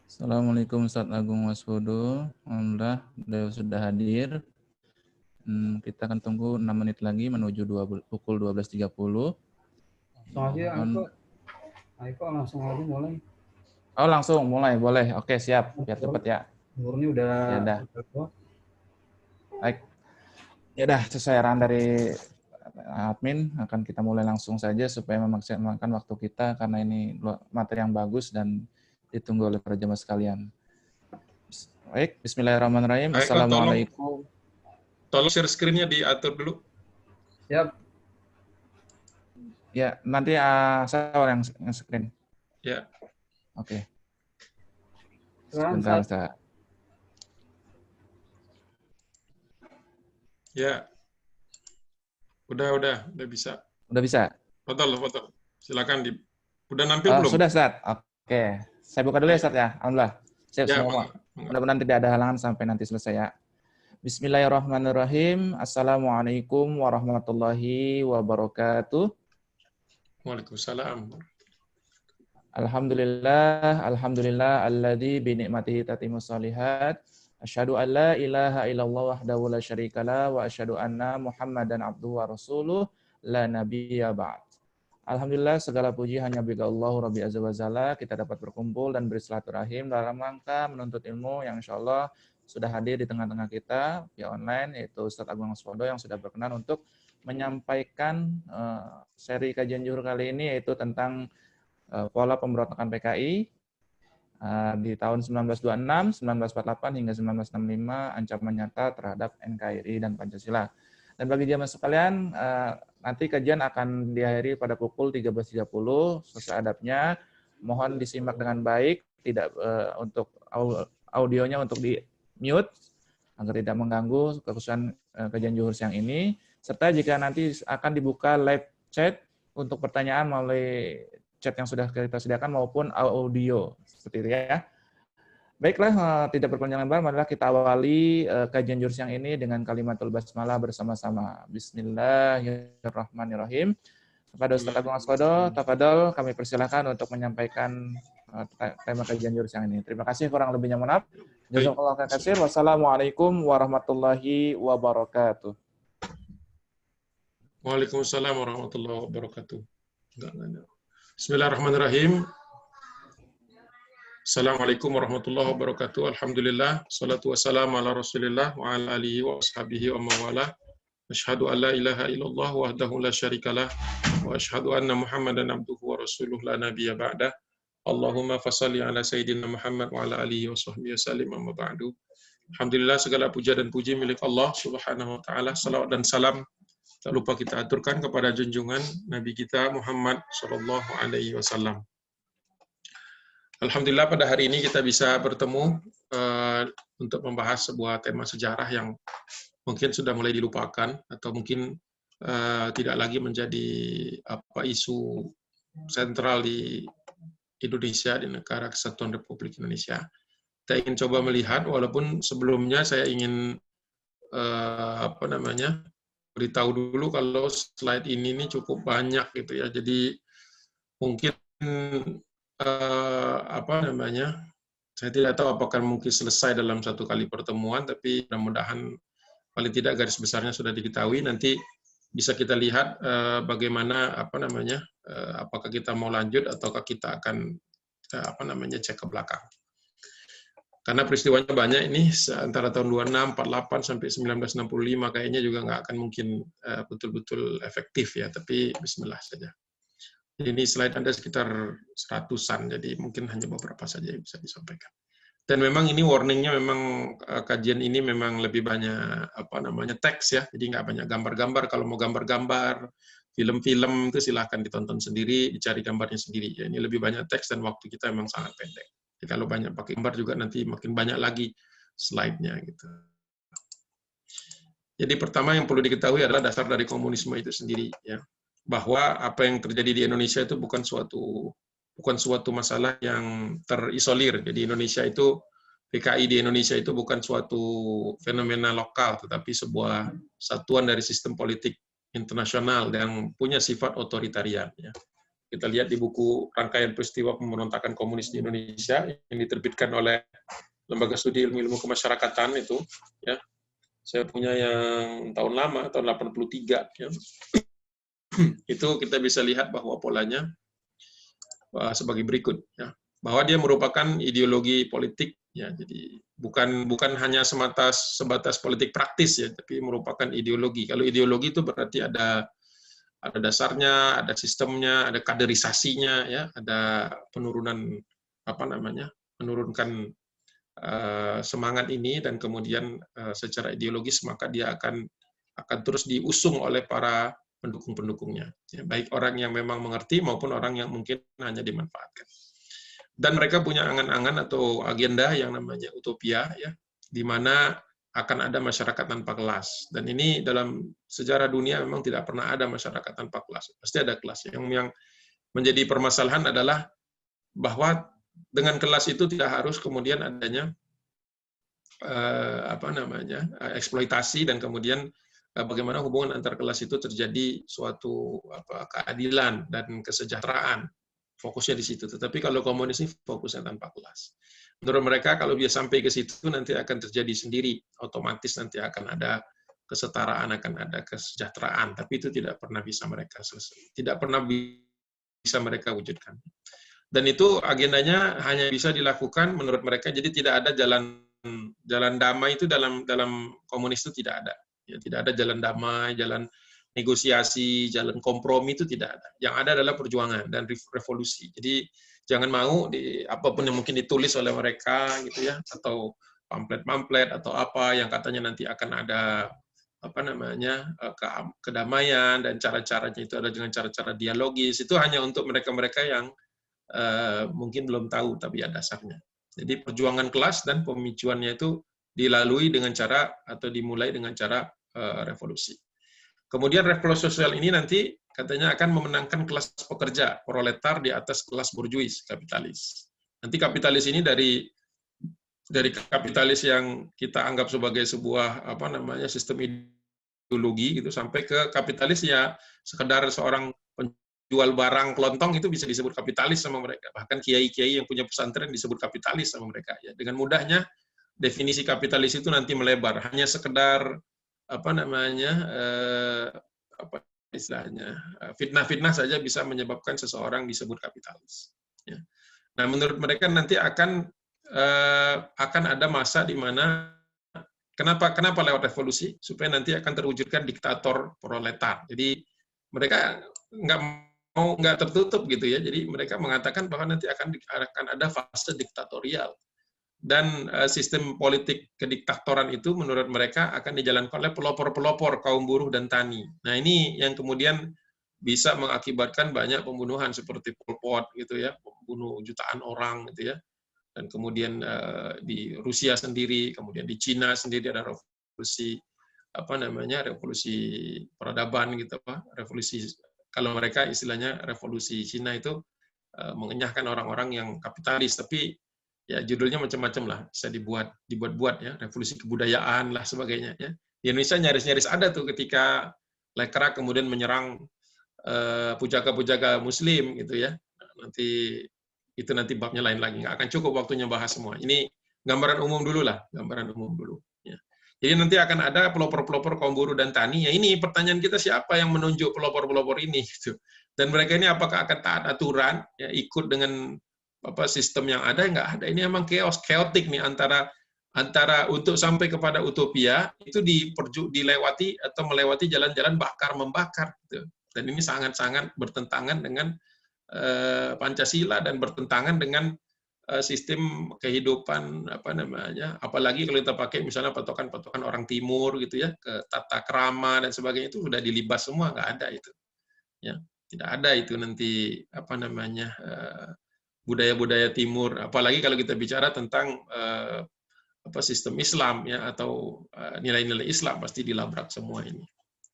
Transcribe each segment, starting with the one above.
Assalamualaikum Ustadz Agung Waswodo. Alhamdulillah beliau sudah hadir. Kita akan tunggu 6 menit lagi menuju pukul 12.30. Langsung aja Aiko langsung aja mulai. Oh langsung mulai, boleh. Oke siap, biar cepat ya. Umurnya udah. Ya dah. Baik. Ya dah, sesuai arahan dari admin akan kita mulai langsung saja supaya memaksimalkan waktu kita karena ini materi yang bagus dan ditunggu oleh para jemaah sekalian. Baik, bismillahirrahmanirrahim. Assalamualaikum. Tolong share screen-nya diatur dulu. Siap. Ya, nanti saya yang screen. Ya. Oke. Sebentar, Ustaz. Ya. Udah bisa. Udah bisa? Foto. Silakan udah nampil belum? Sudah, Ustaz. Oke. Saya buka dulu ya, Ustaz ya. Alhamdulillah. Siap ya, semua. Mudah-mudahan tidak ada halangan sampai nanti selesai ya. Bismillahirrahmanirrahim. Assalamualaikum warahmatullahi wabarakatuh. Waalaikumsalam. Alhamdulillah alladzi bi ni'matihi tatimmus shalihat. Asyhadu an la ilaha illallah wahdahu la syarikalah wa asyhadu anna Muhammadan abduhu wa rasuluh la nabiyya ba'd. Alhamdulillah segala puji hanya bagi Allah Rabbi Azza wa Jalla. Kita dapat berkumpul dan bersilaturahim dalam rangka menuntut ilmu yang insyaallah sudah hadir di tengah-tengah kita via online, yaitu Ustadz Agung Waswodo yang sudah berkenan untuk menyampaikan seri kajian zuhur kali ini, yaitu tentang pola pemberontakan PKI di tahun 1926, 1948 hingga 1965, ancaman nyata terhadap NKRI dan Pancasila. Dan bagi jamaah sekalian, nanti kajian akan diakhiri pada pukul 13.30 sesuai adabnya. Mohon disimak dengan baik, tidak untuk audionya untuk di mute agar tidak mengganggu kekhususan kajian zuhur siang ini. Serta jika nanti akan dibuka live chat untuk pertanyaan melalui chat yang sudah kita sediakan maupun audio seperti itu ya. Baiklah, tidak berpanjang lebar, marilah kita awali kajian zuhur siang ini dengan kalimatul basmalah bersama-sama. Bismillahirrahmanirrahim. Kepada Ustadz Agung Waswodo, tafadhol kami persilakan untuk menyampaikan tema kajian zuhur siang ini. Terima kasih, kurang lebihnya mohon maaf. Jazakallahu khairan. Wassalamualaikum warahmatullahi wabarakatuh. Waalaikumsalam warahmatullahi wabarakatuh. Bismillahirrahmanirrahim. Assalamualaikum warahmatullahi wabarakatuh. Alhamdulillah, salatu wassalamu ala Rasulillah wa ala alihi wa ashabihi wa mawalah. Asyhadu an la ilaha illallah wahdahu la syarikalah wa asyhadu anna Muhammadan abduhu wa rasuluh la nabiyya ba'dah. Allahumma fashalli ala sayyidina Muhammad wa ala alihi wa sahbihi wasallim amma ba'du. Alhamdulillah, segala puja dan puji milik Allah Subhanahu wa taala. Salawat dan salam tak lupa kita aturkan kepada junjungan Nabi kita Muhammad sallallahu alaihi wasallam. Alhamdulillah pada hari ini kita bisa bertemu untuk membahas sebuah tema sejarah yang mungkin sudah mulai dilupakan atau mungkin tidak lagi menjadi isu sentral di Indonesia, di negara Kesatuan Republik Indonesia. Kita ingin coba melihat, walaupun sebelumnya saya ingin beritahu dulu kalau slide ini cukup banyak gitu ya. Jadi mungkin saya tidak tahu apakah mungkin selesai dalam satu kali pertemuan, tapi mudah-mudahan paling tidak garis besarnya sudah diketahui. Nanti bisa kita lihat bagaimana apakah kita mau lanjut ataukah kita akan cek ke belakang. Karena peristiwanya banyak ini antara tahun 26, 48 sampai 1965 kayaknya juga nggak akan mungkin betul-betul efektif ya, tapi bismillah saja. Ini slide Anda sekitar 100-an, jadi mungkin hanya beberapa saja yang bisa disampaikan. Dan memang ini warningnya memang kajian ini memang lebih banyak teks ya, jadi nggak banyak gambar-gambar. Kalau mau gambar-gambar, film-film itu silahkan ditonton sendiri, dicari gambarnya sendiri. Ya, ini lebih banyak teks dan waktu kita memang sangat pendek. Jadi kalau banyak pakai gambar juga nanti makin banyak lagi slide-nya gitu. Jadi pertama yang perlu diketahui adalah dasar dari komunisme itu sendiri ya. Bahwa apa yang terjadi di Indonesia itu bukan suatu masalah yang terisolir. Jadi PKI di Indonesia itu bukan suatu fenomena lokal, tetapi sebuah satuan dari sistem politik internasional yang punya sifat otoritarian. Ya. Kita lihat di buku Rangkaian Peristiwa Pemberontakan Komunis di Indonesia yang diterbitkan oleh Lembaga Studi Ilmu Kemasyarakatan itu, ya. Saya punya yang tahun lama, tahun 83, ya. Itu kita bisa lihat bahwa polanya sebagai berikut, ya, bahwa dia merupakan ideologi politik, ya, jadi bukan hanya sebatas politik praktis, ya, tapi merupakan ideologi. Kalau ideologi itu berarti ada dasarnya, ada sistemnya, ada kaderisasinya, ya, ada penurunan menurunkan semangat ini, dan kemudian secara ideologis maka dia akan terus diusung oleh para pendukung-pendukungnya, ya, baik orang yang memang mengerti maupun orang yang mungkin hanya dimanfaatkan. Dan mereka punya angan-angan atau agenda yang namanya utopia, ya, di mana akan ada masyarakat tanpa kelas. Dan ini dalam sejarah dunia memang tidak pernah ada masyarakat tanpa kelas. Pasti ada kelas. Yang menjadi permasalahan adalah bahwa dengan kelas itu tidak harus kemudian adanya eksploitasi, dan kemudian bagaimana hubungan antar kelas itu terjadi suatu keadilan dan kesejahteraan. Fokusnya di situ. Tetapi kalau komunis ini fokusnya tanpa kelas. Menurut mereka kalau dia sampai ke situ nanti akan terjadi sendiri, otomatis nanti akan ada kesetaraan, akan ada kesejahteraan. Tapi itu tidak pernah bisa mereka selesai. Tidak pernah bisa mereka wujudkan. Dan itu agendanya hanya bisa dilakukan menurut mereka. Jadi tidak ada jalan damai itu dalam komunis itu tidak ada. Ya, tidak ada jalan damai, jalan negosiasi, jalan kompromi itu tidak ada. Yang ada adalah perjuangan dan revolusi. Jadi jangan mau apapun yang mungkin ditulis oleh mereka gitu, ya, atau pamflet-pamflet atau apa yang katanya nanti akan ada kedamaian dan cara-caranya itu ada dengan cara-cara dialogis, itu hanya untuk mereka-mereka yang mungkin belum tahu tabiat dasarnya. Jadi perjuangan kelas dan pemicuannya itu dilalui dengan cara atau dimulai dengan cara revolusi. Kemudian revolusi sosial ini nanti katanya akan memenangkan kelas pekerja, proletar di atas kelas borjuis, kapitalis. Nanti kapitalis ini dari kapitalis yang kita anggap sebagai sebuah sistem ideologi gitu, sampai ke kapitalis ya sekedar seorang penjual barang kelontong itu bisa disebut kapitalis sama mereka. Bahkan kiai-kiai yang punya pesantren disebut kapitalis sama mereka. Ya, dengan mudahnya definisi kapitalis itu nanti melebar, hanya sekedar fitnah-fitnah saja bisa menyebabkan seseorang disebut kapitalis. Ya. Nah, menurut mereka nanti akan ada masa di mana kenapa lewat revolusi, supaya nanti akan terwujudkan diktator proletar. Jadi mereka nggak tertutup gitu, ya. Jadi mereka mengatakan bahwa nanti akan ada fase diktatorial. Dan sistem politik kediktatoran itu menurut mereka akan dijalankan oleh pelopor-pelopor kaum buruh dan tani. Nah, ini yang kemudian bisa mengakibatkan banyak pembunuhan seperti Pol Pot gitu, ya, membunuh jutaan orang gitu, ya. Dan kemudian di Rusia sendiri, kemudian di Cina sendiri ada revolusi revolusi peradaban gitu, revolusi, kalau mereka istilahnya revolusi Cina itu mengenyahkan orang-orang yang kapitalis, tapi ya judulnya macam-macam lah, bisa dibuat-buat, ya, revolusi kebudayaan lah sebagainya, ya. Di Indonesia nyaris-nyaris ada tuh ketika Lekra kemudian menyerang pujaka-pujaka Muslim gitu, ya. Nanti babnya lain lagi, nggak akan cukup waktunya bahas semua. Ini gambaran umum dulu lah, gambaran umum dulu. Ya. Jadi nanti akan ada pelopor-pelopor kaum buruh dan tani. Ya, ini pertanyaan kita, siapa yang menunjuk pelopor-pelopor ini? Gitu. Dan mereka ini apakah akan taat aturan, ya, ikut dengan sistem yang ada? Nggak ada. Ini memang chaotic nih antara untuk sampai kepada utopia itu dilewati atau melewati jalan-jalan bakar-membakar. Gitu. Dan ini sangat-sangat bertentangan dengan Pancasila dan bertentangan dengan sistem kehidupan apalagi kalau kita pakai misalnya patokan-patokan orang timur gitu, ya, ke tata krama dan sebagainya, itu sudah dilibas semua, nggak ada itu, ya, tidak ada itu nanti budaya-budaya timur, apalagi kalau kita bicara tentang sistem Islam, ya, atau nilai-nilai Islam, pasti dilabrak semua ini.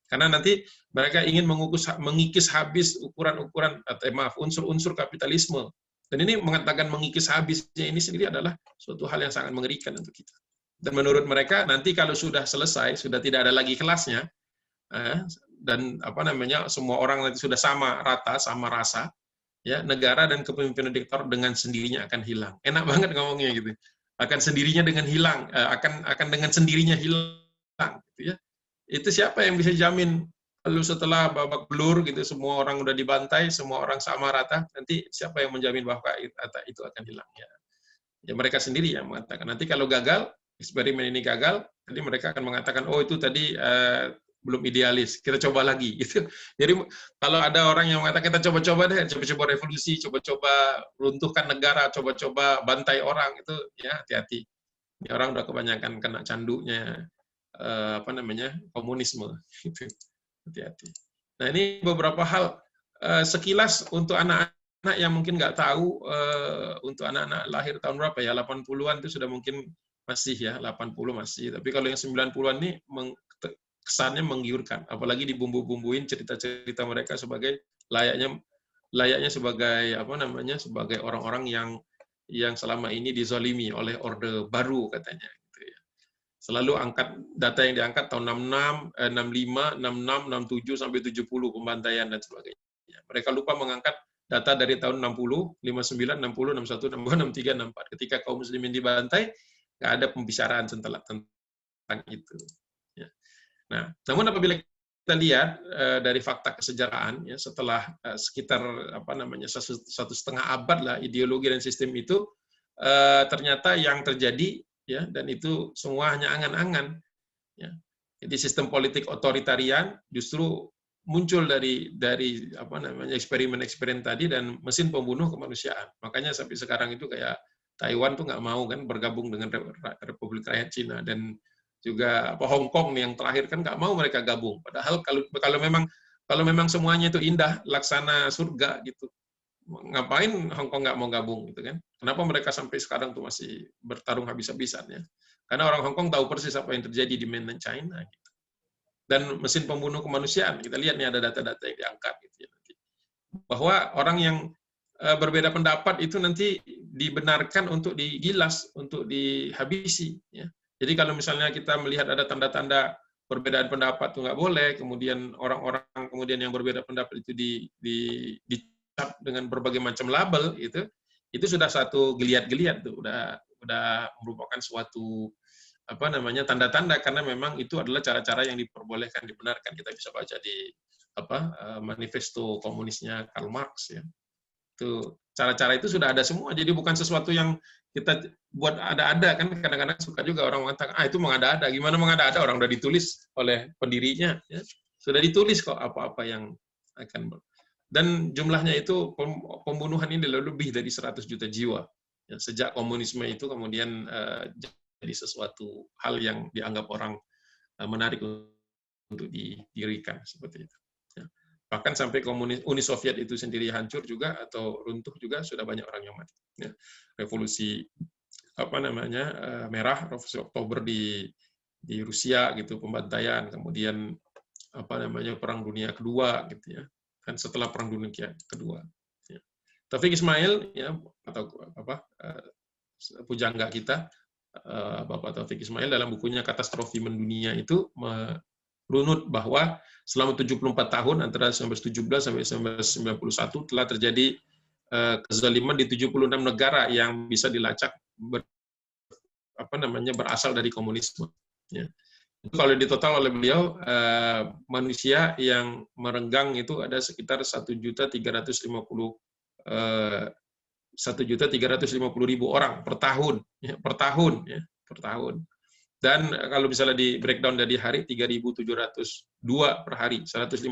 Karena nanti mereka ingin mengikis habis ukuran-ukuran unsur-unsur kapitalisme. Dan ini mengatakan mengikis habisnya ini sendiri adalah suatu hal yang sangat mengerikan untuk kita. Dan menurut mereka nanti kalau sudah selesai, sudah tidak ada lagi kelasnya, dan semua orang nanti sudah sama rata, sama rasa, ya negara dan kepemimpinan diktator dengan sendirinya akan hilang. Enak banget ngomongnya gitu. Akan sendirinya dengan hilang, akan dengan sendirinya hilang gitu ya. Itu siapa yang bisa jamin? Lalu setelah babak belur gitu, semua orang udah dibantai, semua orang sama rata, nanti siapa yang menjamin bahwa itu akan hilang? Ya mereka sendiri yang mengatakan. Nanti kalau gagal, eksperimen ini gagal, nanti mereka akan mengatakan, oh itu tadi belum idealis, kita coba lagi. Gitu. Jadi kalau ada orang yang mengatakan kita coba-coba deh, coba-coba revolusi, coba-coba runtuhkan negara, coba-coba bantai orang, itu ya hati-hati. Ini orang udah kebanyakan kena candunya komunisme. Gitu. Hati-hati. Nah ini beberapa hal sekilas untuk anak-anak yang mungkin nggak tahu, untuk anak-anak lahir tahun berapa ya, 80-an itu sudah mungkin masih ya, 80 masih. Tapi kalau yang 90-an ini kesannya menggiurkan, apalagi dibumbu-bumbuin cerita-cerita mereka sebagai layaknya sebagai sebagai orang-orang yang selama ini dizalimi oleh Orde Baru katanya. Selalu angkat data yang diangkat tahun 66, 65, 66, 67 sampai 70 pembantaian dan sebagainya. Mereka lupa mengangkat data dari tahun 60, 59, 60, 61, 62, 63, 64. Ketika kaum muslimin dibantai, nggak ada pembicaraan tentang itu. Ya. Nah, namun apabila kita lihat dari fakta kesejarahan, ya, setelah sekitar satu setengah abad lah ideologi dan sistem itu, ternyata yang terjadi ya, dan itu semua hanya angan-angan. Ya. Jadi sistem politik otoritarian justru muncul dari eksperimen-eksperimen tadi dan mesin pembunuh kemanusiaan. Makanya sampai sekarang itu kayak Taiwan tuh nggak mau kan bergabung dengan Republik Rakyat Cina, dan juga Hong Kong nih yang terakhir kan nggak mau mereka gabung. Padahal kalau memang semuanya itu indah, laksana surga gitu, ngapain Hong Kong nggak mau gabung gitu kan? Kenapa mereka sampai sekarang tuh masih bertarung habis-habisan ya? Karena orang Hong Kong tahu persis apa yang terjadi di mainland China gitu. Dan mesin pembunuh kemanusiaan, kita lihat nih ada data-data yang diangkat gitu ya nanti. Bahwa orang yang berbeda pendapat itu nanti dibenarkan untuk digilas, untuk dihabisi ya. Jadi kalau misalnya kita melihat ada tanda-tanda perbedaan pendapat itu nggak boleh, kemudian orang-orang kemudian yang berbeda pendapat itu dicap dengan berbagai macam label, itu sudah satu geliat-geliat tuh, udah merupakan suatu tanda-tanda, karena memang itu adalah cara-cara yang diperbolehkan, dibenarkan. Kita bisa baca di manifesto komunisnya Karl Marx ya. Itu cara-cara itu sudah ada semua, jadi bukan sesuatu yang kita buat ada-ada kan. Kadang-kadang suka juga orang mengatakan itu mengada-ada. Gimana mengada-ada, orang udah ditulis oleh pendirinya ya. Sudah ditulis kok apa-apa yang akan, dan jumlahnya itu pembunuhan ini lebih dari 100 juta jiwa ya, sejak komunisme itu kemudian jadi sesuatu hal yang dianggap orang menarik untuk didirikan seperti itu ya. Bahkan sampai Uni Soviet itu sendiri hancur juga atau runtuh juga, sudah banyak orang yang mati ya. Revolusi merah, revolusi Oktober di Rusia gitu, pembantaian, kemudian Perang Dunia Kedua gitu ya, kan setelah Perang Dunia Kedua ya. Taufik Ismail ya, atau pujangga kita, Bapak Taufik Ismail dalam bukunya Katastrofi Mendunia itu merunut bahwa selama 74 tahun antara 1917 sampai 1991 telah terjadi kezaliman di 76 negara yang bisa dilacak berasal dari komunisme ya. Itu kalau ditotal oleh beliau, manusia yang merenggang itu ada sekitar 1.350.000 orang per tahun ya, per tahun. Dan kalau misalnya di breakdown dari hari, 3.702 per hari, 154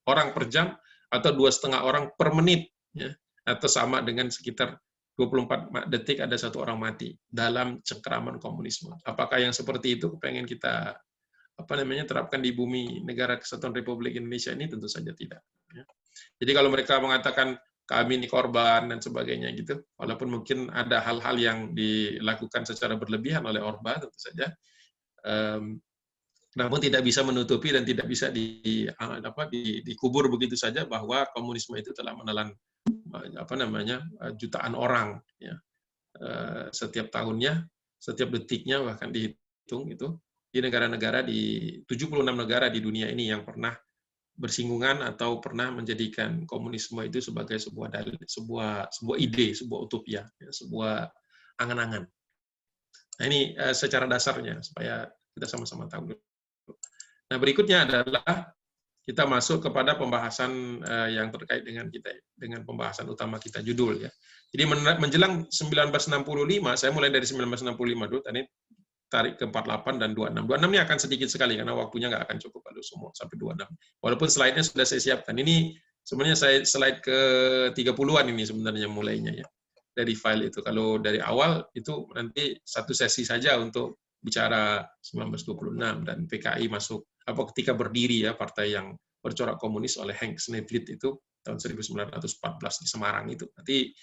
orang per jam, atau 2,5 orang per menit ya, atau sama dengan sekitar 24 detik ada satu orang mati dalam cengkeraman komunisme. Apakah yang seperti itu pengen kita terapkan di bumi negara Kesatuan Republik Indonesia ini? Tentu saja tidak ya. Jadi kalau mereka mengatakan kami ini korban dan sebagainya gitu, walaupun mungkin ada hal-hal yang dilakukan secara berlebihan oleh Orba tentu saja, namun tidak bisa menutupi dan tidak bisa dikubur begitu saja bahwa komunisme itu telah menelan jutaan orang ya, setiap tahunnya, setiap detiknya, bahkan dihitung itu di negara-negara, di 76 negara di dunia ini yang pernah bersinggungan atau pernah menjadikan komunisme itu sebagai sebuah ide, sebuah utopia, ya, sebuah angan-angan. Nah, ini secara dasarnya supaya kita sama-sama tahu. Nah, berikutnya adalah kita masuk kepada pembahasan yang terkait dengan pembahasan utama kita, judul ya. Jadi menjelang 1965, saya mulai dari 1965 dulu, tadi tarik ke 48 dan 26. 26 ini akan sedikit sekali karena waktunya nggak akan cukup kalau semua sampai 26. Walaupun slide-nya sudah saya siapkan. Ini sebenarnya saya slide ke 30-an ini sebenarnya mulainya ya. Dari file itu. Kalau dari awal itu nanti satu sesi saja untuk bicara 1926 dan PKI masuk ketika berdiri ya, partai yang bercorak komunis oleh Henk Sneevliet itu tahun 1914 di Semarang itu. Nanti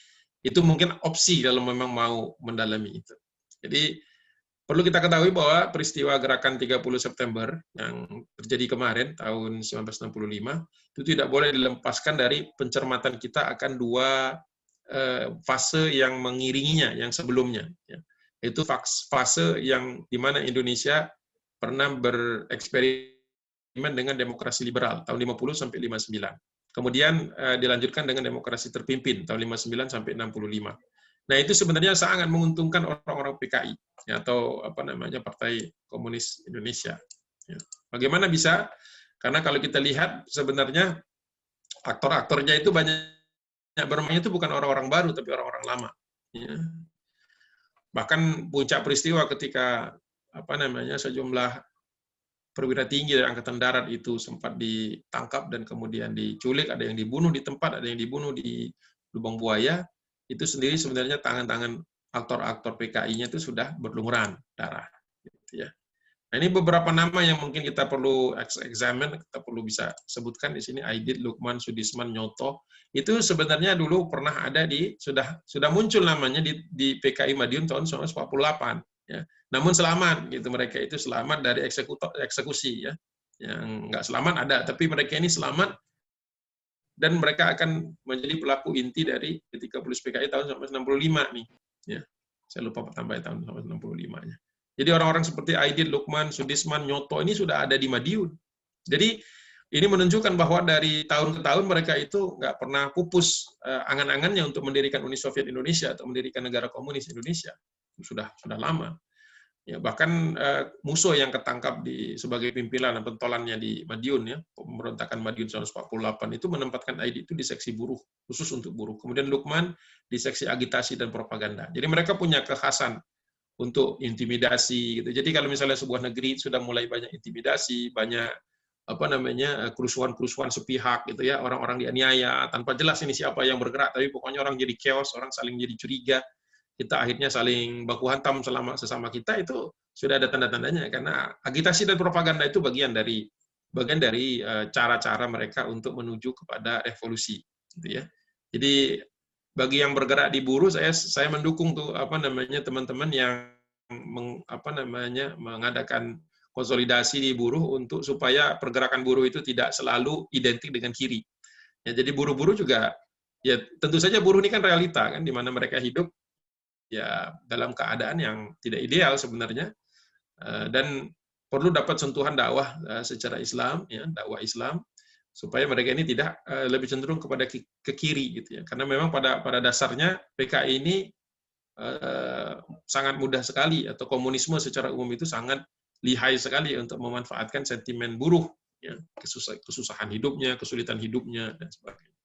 itu mungkin opsi kalau memang mau mendalami itu. Jadi perlu kita ketahui bahwa peristiwa gerakan 30 September yang terjadi kemarin tahun 1965 itu tidak boleh dilepaskan dari pencermatan kita akan dua fase yang mengiringinya, yang sebelumnya. Ya. Itu fase yang di mana Indonesia pernah bereksperimen dengan demokrasi liberal tahun 50 sampai 59. Kemudian dilanjutkan dengan demokrasi terpimpin tahun 59 sampai 65. Nah, itu sebenarnya sangat menguntungkan orang-orang PKI ya, atau Partai Komunis Indonesia. Ya. Bagaimana bisa? Karena kalau kita lihat sebenarnya aktor-aktornya itu banyak bermain itu bukan orang-orang baru tapi orang-orang lama. Ya. Bahkan puncak peristiwa ketika sejumlah perwira tinggi dari Angkatan Darat itu sempat ditangkap dan kemudian diculik, ada yang dibunuh di tempat, ada yang dibunuh di Lubang Buaya. Itu sendiri sebenarnya tangan-tangan aktor-aktor PKI-nya itu sudah berlumuran darah. Gitu ya. Nah, ini beberapa nama yang mungkin kita perlu examine, kita perlu bisa sebutkan di sini. Aidit, Lukman, Sudisman, Nyoto. Itu sebenarnya dulu pernah ada sudah muncul namanya di PKI Madiun tahun 1948. Ya. Namun selamat, gitu, mereka itu selamat dari eksekusi. Ya. Yang nggak selamat ada, tapi mereka ini selamat dan mereka akan menjadi pelaku inti dari ketika Polisi PKI tahun 1965 nih. Ya, saya lupa tambah tahun 1965-nya. Jadi orang-orang seperti Aidit, Lukman, Sudisman, Nyoto ini sudah ada di Madiun. Jadi ini menunjukkan bahwa dari tahun ke tahun mereka itu nggak pernah pupus angan-angannya untuk mendirikan Uni Soviet Indonesia atau mendirikan negara komunis Indonesia. Sudah lama. Ya, bahkan musuh yang ketangkap sebagai pimpinan dan pentolannya di Madiun, ya, pemberontakan Madiun 1948 itu menempatkan Aidit itu di seksi buruh, khusus untuk buruh. Kemudian Lukman di seksi agitasi dan propaganda. Jadi mereka punya kekhasan untuk intimidasi. Gitu. Jadi kalau misalnya sebuah negeri sudah mulai banyak intimidasi, banyak kerusuhan-kerusuhan sepihak, gitu ya, orang-orang dianiaya tanpa jelas ini siapa yang bergerak, tapi pokoknya orang jadi chaos, orang saling jadi curiga. Kita akhirnya saling baku hantam sesama kita, itu sudah ada tanda-tandanya karena agitasi dan propaganda itu bagian dari cara-cara mereka untuk menuju kepada revolusi, gitu ya. Jadi bagi yang bergerak di buruh, saya mendukung tuh teman-teman yang mengadakan konsolidasi di buruh untuk supaya pergerakan buruh itu tidak selalu identik dengan kiri. Ya, jadi buruh-buruh juga, ya tentu saja buruh ini kan realita kan, di mana mereka hidup ya dalam keadaan yang tidak ideal sebenarnya, dan perlu dapat sentuhan dakwah secara Islam, ya, dakwah Islam, supaya mereka ini tidak lebih cenderung kepada ke kiri, gitu ya. Karena memang pada dasarnya PKI ini sangat mudah sekali, atau komunisme secara umum itu sangat lihai sekali untuk memanfaatkan sentimen buruh, ya, kesusahan hidupnya, kesulitan hidupnya, dan sebagainya.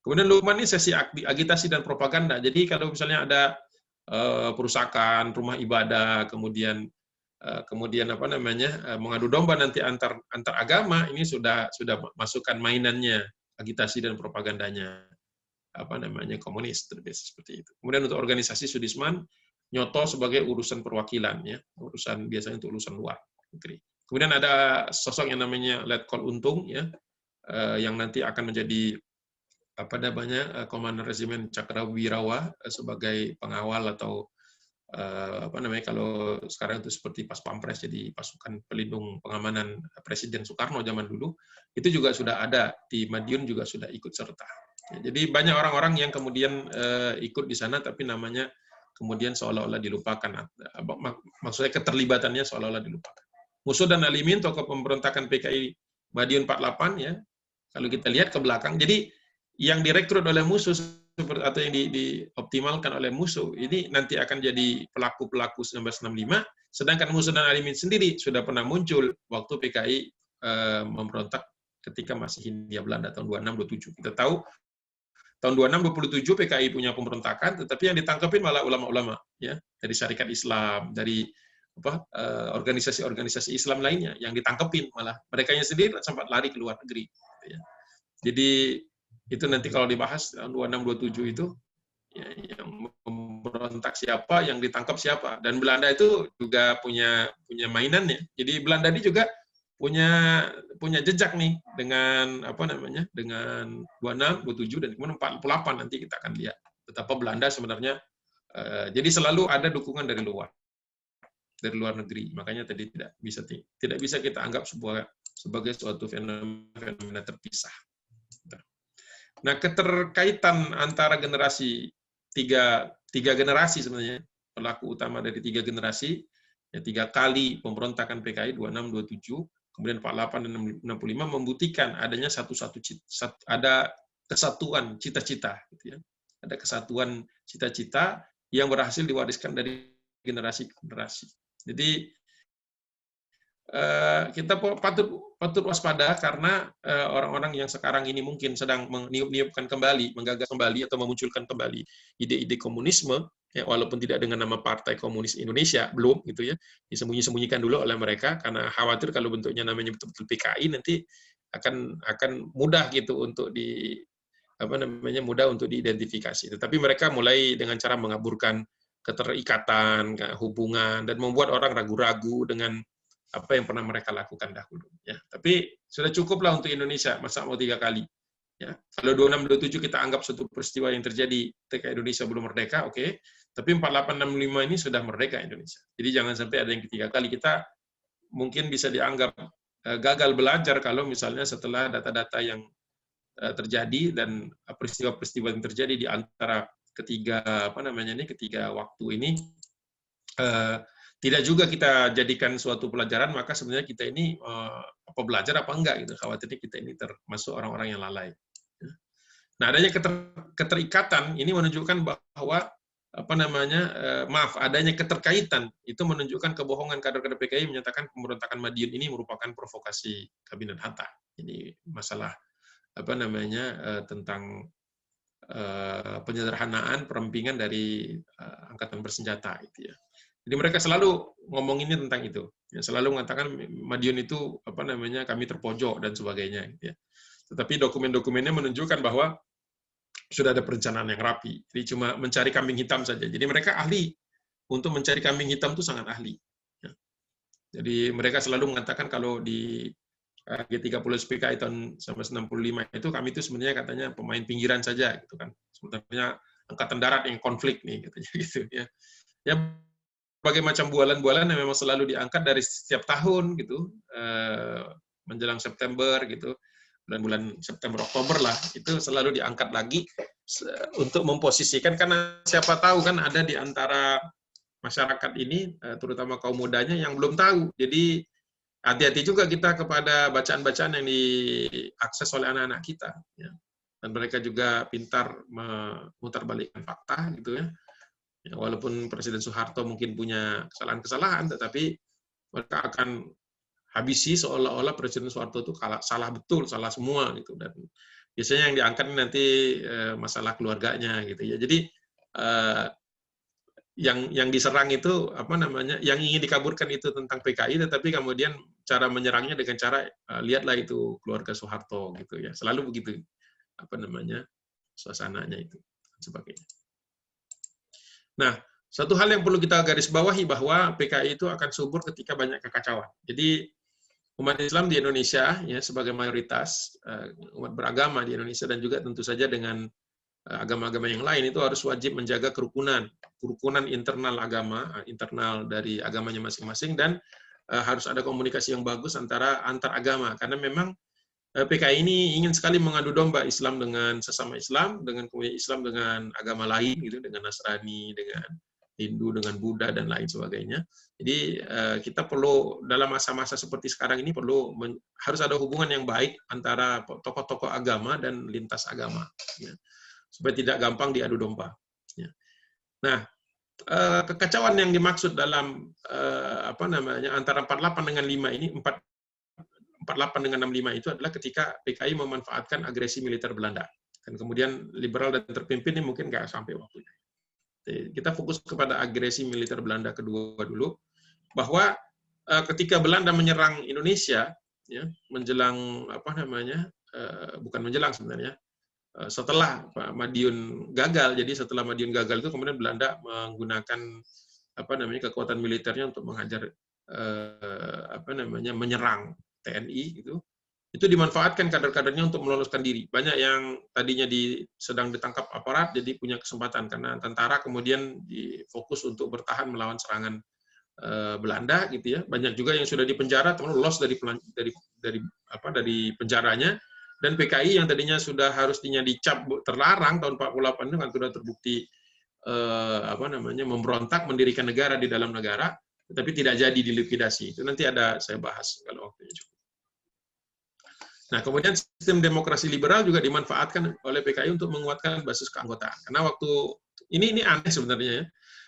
Kemudian Lukman ini sesi agitasi dan propaganda. Jadi kalau misalnya ada perusakan rumah ibadah, kemudian mengadu domba nanti antar agama, ini sudah masukkan mainannya, agitasi dan propagandanya komunis, terbiasa seperti itu. Kemudian untuk organisasi Sudisman, Nyoto sebagai urusan perwakilan, ya, biasanya untuk urusan luar negeri. Kemudian ada sosok yang namanya Letkol Untung, ya, yang nanti akan menjadi Komandan Resimen Cakrawirawa sebagai pengawal atau kalau sekarang itu seperti Pas Pampres, jadi pasukan pelindung pengamanan Presiden Soekarno zaman dulu, itu juga sudah ada di Madiun, juga sudah ikut serta. Jadi banyak orang-orang yang kemudian ikut di sana tapi namanya kemudian seolah-olah dilupakan. Maksudnya keterlibatannya seolah-olah dilupakan. Musuh dan Alimin, tokoh pemberontakan PKI Madiun 48, ya, Kalau kita lihat ke belakang, jadi yang direkrut oleh musuh atau yang dioptimalkan oleh musuh ini nanti akan jadi pelaku-pelaku 1965, sedangkan musuh dan alimin sendiri sudah pernah muncul waktu PKI memberontak ketika masih Hindia Belanda tahun 26-27. Kita tahu tahun 26-27 PKI punya pemberontakan, tetapi yang ditangkapin malah ulama-ulama, ya, dari Syarikat Islam, dari organisasi-organisasi Islam lainnya yang ditangkepin, malah mereka sendiri sempat lari ke luar negeri. Ya. Jadi itu nanti kalau dibahas tahun 26-27 itu, ya, yang memberontak siapa, yang ditangkap siapa, dan Belanda itu juga punya mainannya. Jadi Belanda ini juga punya jejak nih dengan dengan 26, 27 dan kemudian 48 nanti kita akan lihat betapa Belanda sebenarnya jadi selalu ada dukungan dari luar negeri. Makanya tadi tidak bisa kita anggap sebagai suatu fenomena terpisah. Nah, keterkaitan antara generasi tiga generasi sebenarnya, pelaku utama dari 3 generasi, ya 3 kali pemberontakan PKI 26, 27, kemudian 48 dan 65 membuktikan adanya ada kesatuan cita-cita, gitu ya. Ada kesatuan cita-cita yang berhasil diwariskan dari generasi ke generasi. Jadi kita patut waspada karena orang-orang yang sekarang ini mungkin sedang meniup-niupkan kembali, menggagas kembali atau memunculkan kembali ide-ide komunisme, ya, walaupun tidak dengan nama Partai Komunis Indonesia, belum gitu ya, disembunyi-sembunyikan dulu oleh mereka karena khawatir kalau bentuknya namanya betul-betul PKI nanti akan mudah gitu untuk mudah untuk diidentifikasi. Tetapi mereka mulai dengan cara mengaburkan keterikatan, hubungan, dan membuat orang ragu-ragu dengan apa yang pernah mereka lakukan dahulu. Ya, tapi sudah cukuplah untuk Indonesia, masa mau 3 kali. Ya, kalau 26-27 kita anggap suatu peristiwa yang terjadi ketika Indonesia belum merdeka, oke. Tapi 48-65 ini sudah merdeka Indonesia. Jadi jangan sampai ada yang ketiga kali. Kita mungkin bisa dianggap gagal belajar kalau misalnya setelah data-data yang terjadi dan peristiwa-peristiwa yang terjadi di antara ketiga waktu ini tidak juga kita jadikan suatu pelajaran, maka sebenarnya kita ini belajar apa enggak gitu. Khawatirnya kita ini termasuk orang-orang yang lalai. Nah, adanya keterikatan ini menunjukkan bahwa adanya keterkaitan itu menunjukkan kebohongan kader-kader PKI menyatakan pemberontakan Madiun ini merupakan provokasi Kabinet Hatta. Ini masalah tentang penyederhanaan perempingan dari angkatan bersenjata itu ya. Jadi mereka selalu ngomonginnya tentang itu. Ya, selalu mengatakan Madiun itu kami terpojok dan sebagainya gitu ya. Tetapi dokumen-dokumennya menunjukkan bahwa sudah ada perencanaan yang rapi. Jadi cuma mencari kambing hitam saja. Jadi mereka ahli untuk mencari kambing hitam itu sangat ahli. Ya. Jadi mereka selalu mengatakan kalau di G30 PKI tahun 1965 itu kami itu sebenarnya katanya pemain pinggiran saja gitu kan. Sebenarnya angkatan darat yang konflik nih katanya gitu ya. Ya berbagai macam bualan-bualan yang memang selalu diangkat dari setiap tahun gitu. Menjelang September gitu. Bulan September Oktober lah itu selalu diangkat lagi untuk memposisikan karena siapa tahu kan ada di antara masyarakat ini terutama kaum mudanya yang belum tahu. Jadi hati-hati juga kita kepada bacaan-bacaan yang diakses oleh anak-anak kita. Ya. Dan mereka juga pintar memutarbalikkan fakta, gitu ya. Ya, walaupun Presiden Soeharto mungkin punya kesalahan-kesalahan, tetapi mereka akan habisi seolah-olah Presiden Soeharto itu salah betul, salah semua, gitu. Dan biasanya yang diangkat nanti masalah keluarganya, gitu ya. Jadi yang diserang itu yang ingin dikaburkan itu tentang PKI, tetapi kemudian cara menyerangnya dengan cara lihatlah itu keluarga Soeharto gitu ya, selalu begitu suasananya itu sebagainya. Nah, satu hal yang perlu kita garis bawahi bahwa PKI itu akan subur ketika banyak kekacauan. Jadi umat Islam di Indonesia ya sebagai mayoritas umat beragama di Indonesia dan juga tentu saja dengan agama-agama yang lain itu harus wajib menjaga kerukunan internal agama, internal dari agamanya masing-masing, dan harus ada komunikasi yang bagus antar agama, karena memang PKI ini ingin sekali mengadu domba Islam dengan sesama Islam, dengan komunitas Islam dengan agama lain gitu, dengan Nasrani, dengan Hindu dengan Buddha dan lain sebagainya. Jadi kita perlu dalam masa-masa seperti sekarang ini harus ada hubungan yang baik antara tokoh-tokoh agama dan lintas agama, ya, supaya tidak gampang diadu domba. Ya. Nah, kekacauan yang dimaksud dalam antara 48 dengan 5 ini, 48 dengan 65 itu adalah ketika PKI memanfaatkan agresi militer Belanda. Dan kemudian liberal dan terpimpin ini mungkin nggak sampai waktunya. Kita fokus kepada agresi militer Belanda kedua dulu, bahwa ketika Belanda menyerang Indonesia, ya, menjelang bukan menjelang sebenarnya, setelah Madiun gagal. Jadi setelah Madiun gagal itu kemudian Belanda menggunakan kekuatan militernya untuk menghajar menyerang TNI gitu. Itu dimanfaatkan kader-kadernya untuk meloloskan diri. Banyak yang tadinya sedang ditangkap aparat jadi punya kesempatan dari tentara, kemudian difokus untuk bertahan melawan serangan Belanda gitu ya. Banyak juga yang sudah dipenjara, lolos dari penjaranya. Dan PKI yang tadinya sudah harusnya dicap terlarang tahun 48 itu kan sudah terbukti memberontak mendirikan negara di dalam negara, tetapi tidak jadi dilikuidasi. Itu nanti saya bahas kalau waktunya cukup. Nah, kemudian sistem demokrasi liberal juga dimanfaatkan oleh PKI untuk menguatkan basis keanggotaan. Karena waktu ini aneh sebenarnya ya.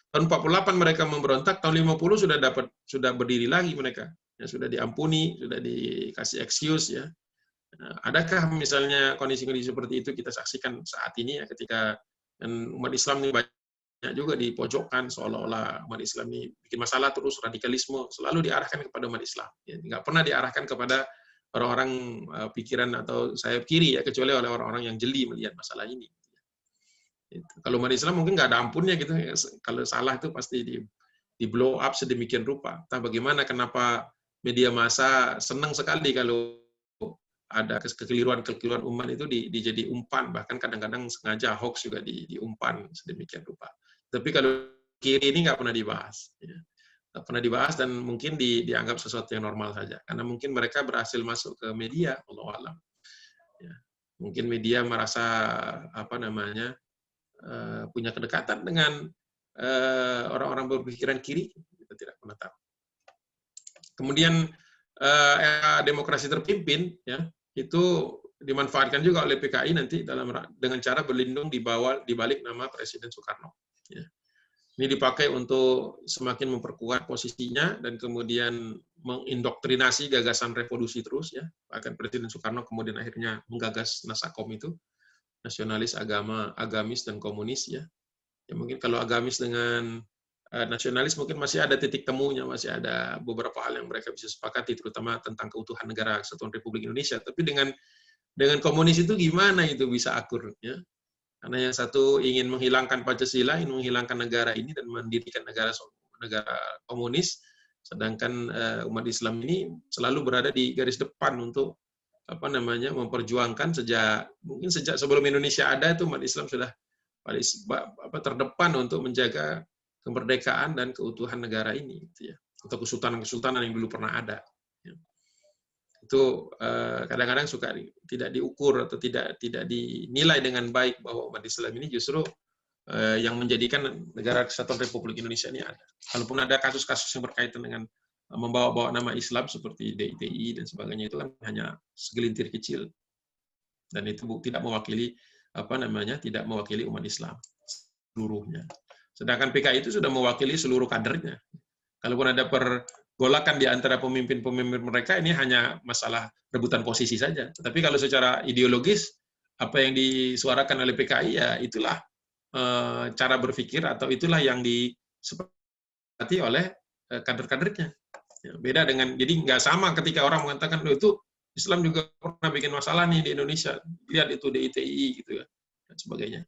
Tahun 48 mereka memberontak, tahun 50 sudah berdiri lagi mereka. Ya, sudah diampuni, sudah dikasih excuse ya. Nah, adakah misalnya kondisi-kondisi seperti itu kita saksikan saat ini ya, ketika umat Islam ini banyak juga dipojokkan, seolah-olah umat Islam ini bikin masalah terus, radikalisme selalu diarahkan kepada umat Islam. Ya, nggak pernah diarahkan kepada orang-orang pikiran atau sayap kiri ya, kecuali oleh orang-orang yang jeli melihat masalah ini. Kalau umat Islam mungkin nggak ada ampunnya gitu. Kalau salah itu pasti di blow up sedemikian rupa. Entah bagaimana, kenapa media massa senang sekali kalau ada kekeliruan umat itu dijadi umpan, bahkan kadang-kadang sengaja hoax juga diumpan sedemikian rupa. Tapi kalau kiri ini nggak pernah dibahas. Ya. Pernah dibahas dan mungkin dianggap sesuatu yang normal saja, karena mungkin mereka berhasil masuk ke media, wallahu alam. Ya. Mungkin media merasa punya kedekatan dengan orang-orang berpikiran kiri, kita tidak pernah tahu. Kemudian era demokrasi terpimpin, ya, itu dimanfaatkan juga oleh PKI nanti dengan cara berlindung di balik nama Presiden Soekarno. Ya. Ini dipakai untuk semakin memperkuat posisinya dan kemudian mengindoktrinasi gagasan revolusi terus ya. Bahkan Presiden Soekarno kemudian akhirnya menggagas Nasakom itu, nasionalis, agamis dan komunis ya. Ya mungkin kalau agamis dengan nasionalis mungkin masih ada titik temunya, masih ada beberapa hal yang mereka bisa sepakati, terutama tentang keutuhan negara Kesatuan Republik Indonesia. Tapi dengan komunis itu gimana itu bisa akur ya? Karena yang satu ingin menghilangkan Pancasila, ingin menghilangkan negara ini dan mendirikan negara komunis, sedangkan umat Islam ini selalu berada di garis depan untuk memperjuangkan sejak sebelum Indonesia ada itu umat Islam sudah terdepan untuk menjaga kemerdekaan dan keutuhan negara ini, gitu ya, atau kesultanan yang dulu pernah ada. Ya. Itu kadang-kadang suka tidak diukur atau tidak dinilai dengan baik bahwa umat Islam ini justru yang menjadikan negara Kesatuan Republik Indonesia ini ada. Kalaupun ada kasus-kasus yang berkaitan dengan membawa-bawa nama Islam seperti DITI dan sebagainya, itu kan hanya segelintir kecil dan itu tidak mewakili tidak mewakili umat Islam seluruhnya. Sedangkan PKI itu sudah mewakili seluruh kadernya. Kalaupun ada pergolakan di antara pemimpin-pemimpin mereka, ini hanya masalah rebutan posisi saja. Tapi kalau secara ideologis, apa yang disuarakan oleh PKI, ya itulah cara berpikir atau itulah yang disepakati oleh kader-kadernya. Ya, beda dengan, jadi nggak sama ketika orang mengatakan, loh itu Islam juga pernah bikin masalah nih di Indonesia, lihat itu DITI gitu ya, dan sebagainya.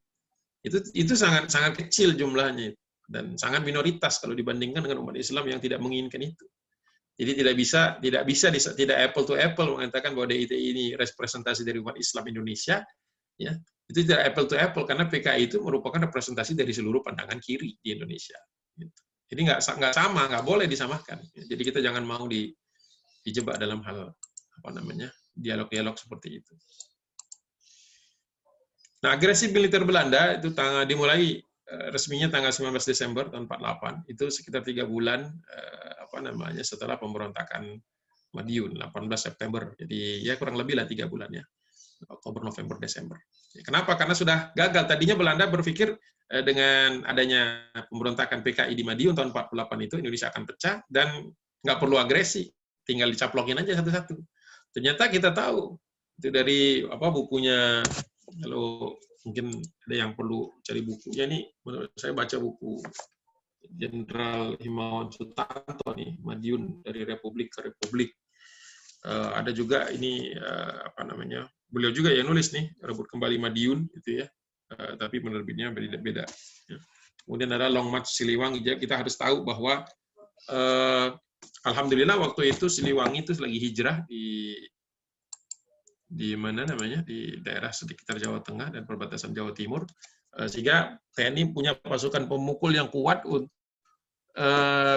Itu sangat kecil jumlahnya dan sangat minoritas kalau dibandingkan dengan umat Islam yang tidak menginginkan itu. Jadi tidak apple to apple mengatakan bahwa DITI ini representasi dari umat Islam Indonesia, ya itu tidak apple to apple karena PKI itu merupakan representasi dari seluruh pandangan kiri di Indonesia. Jadi nggak sama, nggak boleh disamakan. Jadi kita jangan mau dijebak dalam hal dialog-dialog seperti itu. Nah, agresi militer Belanda itu dimulai resminya tanggal 19 Desember tahun 48, itu sekitar 3 bulan setelah pemberontakan Madiun, 18 September. Jadi ya kurang lebih lah 3 bulan ya. Oktober, November, Desember. Kenapa? Karena sudah gagal. Tadinya Belanda berpikir dengan adanya pemberontakan PKI di Madiun tahun 48 itu Indonesia akan pecah dan nggak perlu agresi, tinggal dicaplokin aja satu-satu. Ternyata kita tahu itu dari bukunya, kalau mungkin ada yang perlu cari bukunya nih, menurut saya baca buku Jenderal Himawan Sutanto nih, Madiun dari Republik ke Republik. Ada juga ini beliau juga yang nulis nih, Rebut Kembali Madiun gitu ya, tapi penerbitnya beda-beda. Ya. Kemudian ada Long March Siliwangi. Kita harus tahu bahwa alhamdulillah waktu itu Siliwangi itu lagi hijrah di mana namanya, di daerah sekitar Jawa Tengah dan perbatasan Jawa Timur, sehingga TNI punya pasukan pemukul yang kuat untuk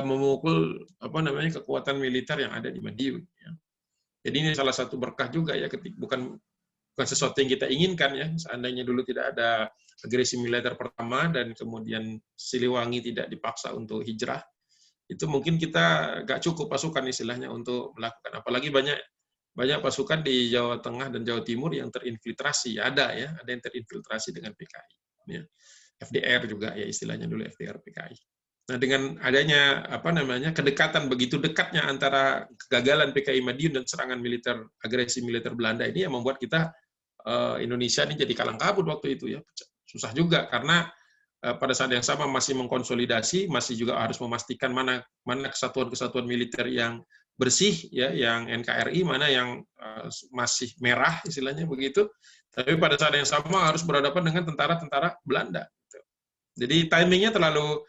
memukul kekuatan militer yang ada di Madiun. Ya. Jadi ini salah satu berkah juga ya, bukan sesuatu yang kita inginkan ya. Seandainya dulu tidak ada agresi militer pertama dan kemudian Siliwangi tidak dipaksa untuk hijrah, itu mungkin kita nggak cukup pasukan istilahnya untuk melakukan. Apalagi banyak pasukan di Jawa Tengah dan Jawa Timur yang terinfiltrasi, ada yang terinfiltrasi dengan PKI. Ya. FDR juga ya istilahnya dulu, FDR PKI. Nah, dengan adanya kedekatan, begitu dekatnya antara kegagalan PKI Madiun dan serangan militer, agresi militer Belanda ini yang membuat kita Indonesia ini jadi kalang kabut waktu itu ya. Susah juga karena pada saat yang sama masih mengkonsolidasi, masih juga harus memastikan mana kesatuan-kesatuan militer yang bersih ya, yang NKRI, mana yang masih merah istilahnya begitu. Tapi pada saat yang sama harus berhadapan dengan tentara-tentara Belanda. Jadi timingnya terlalu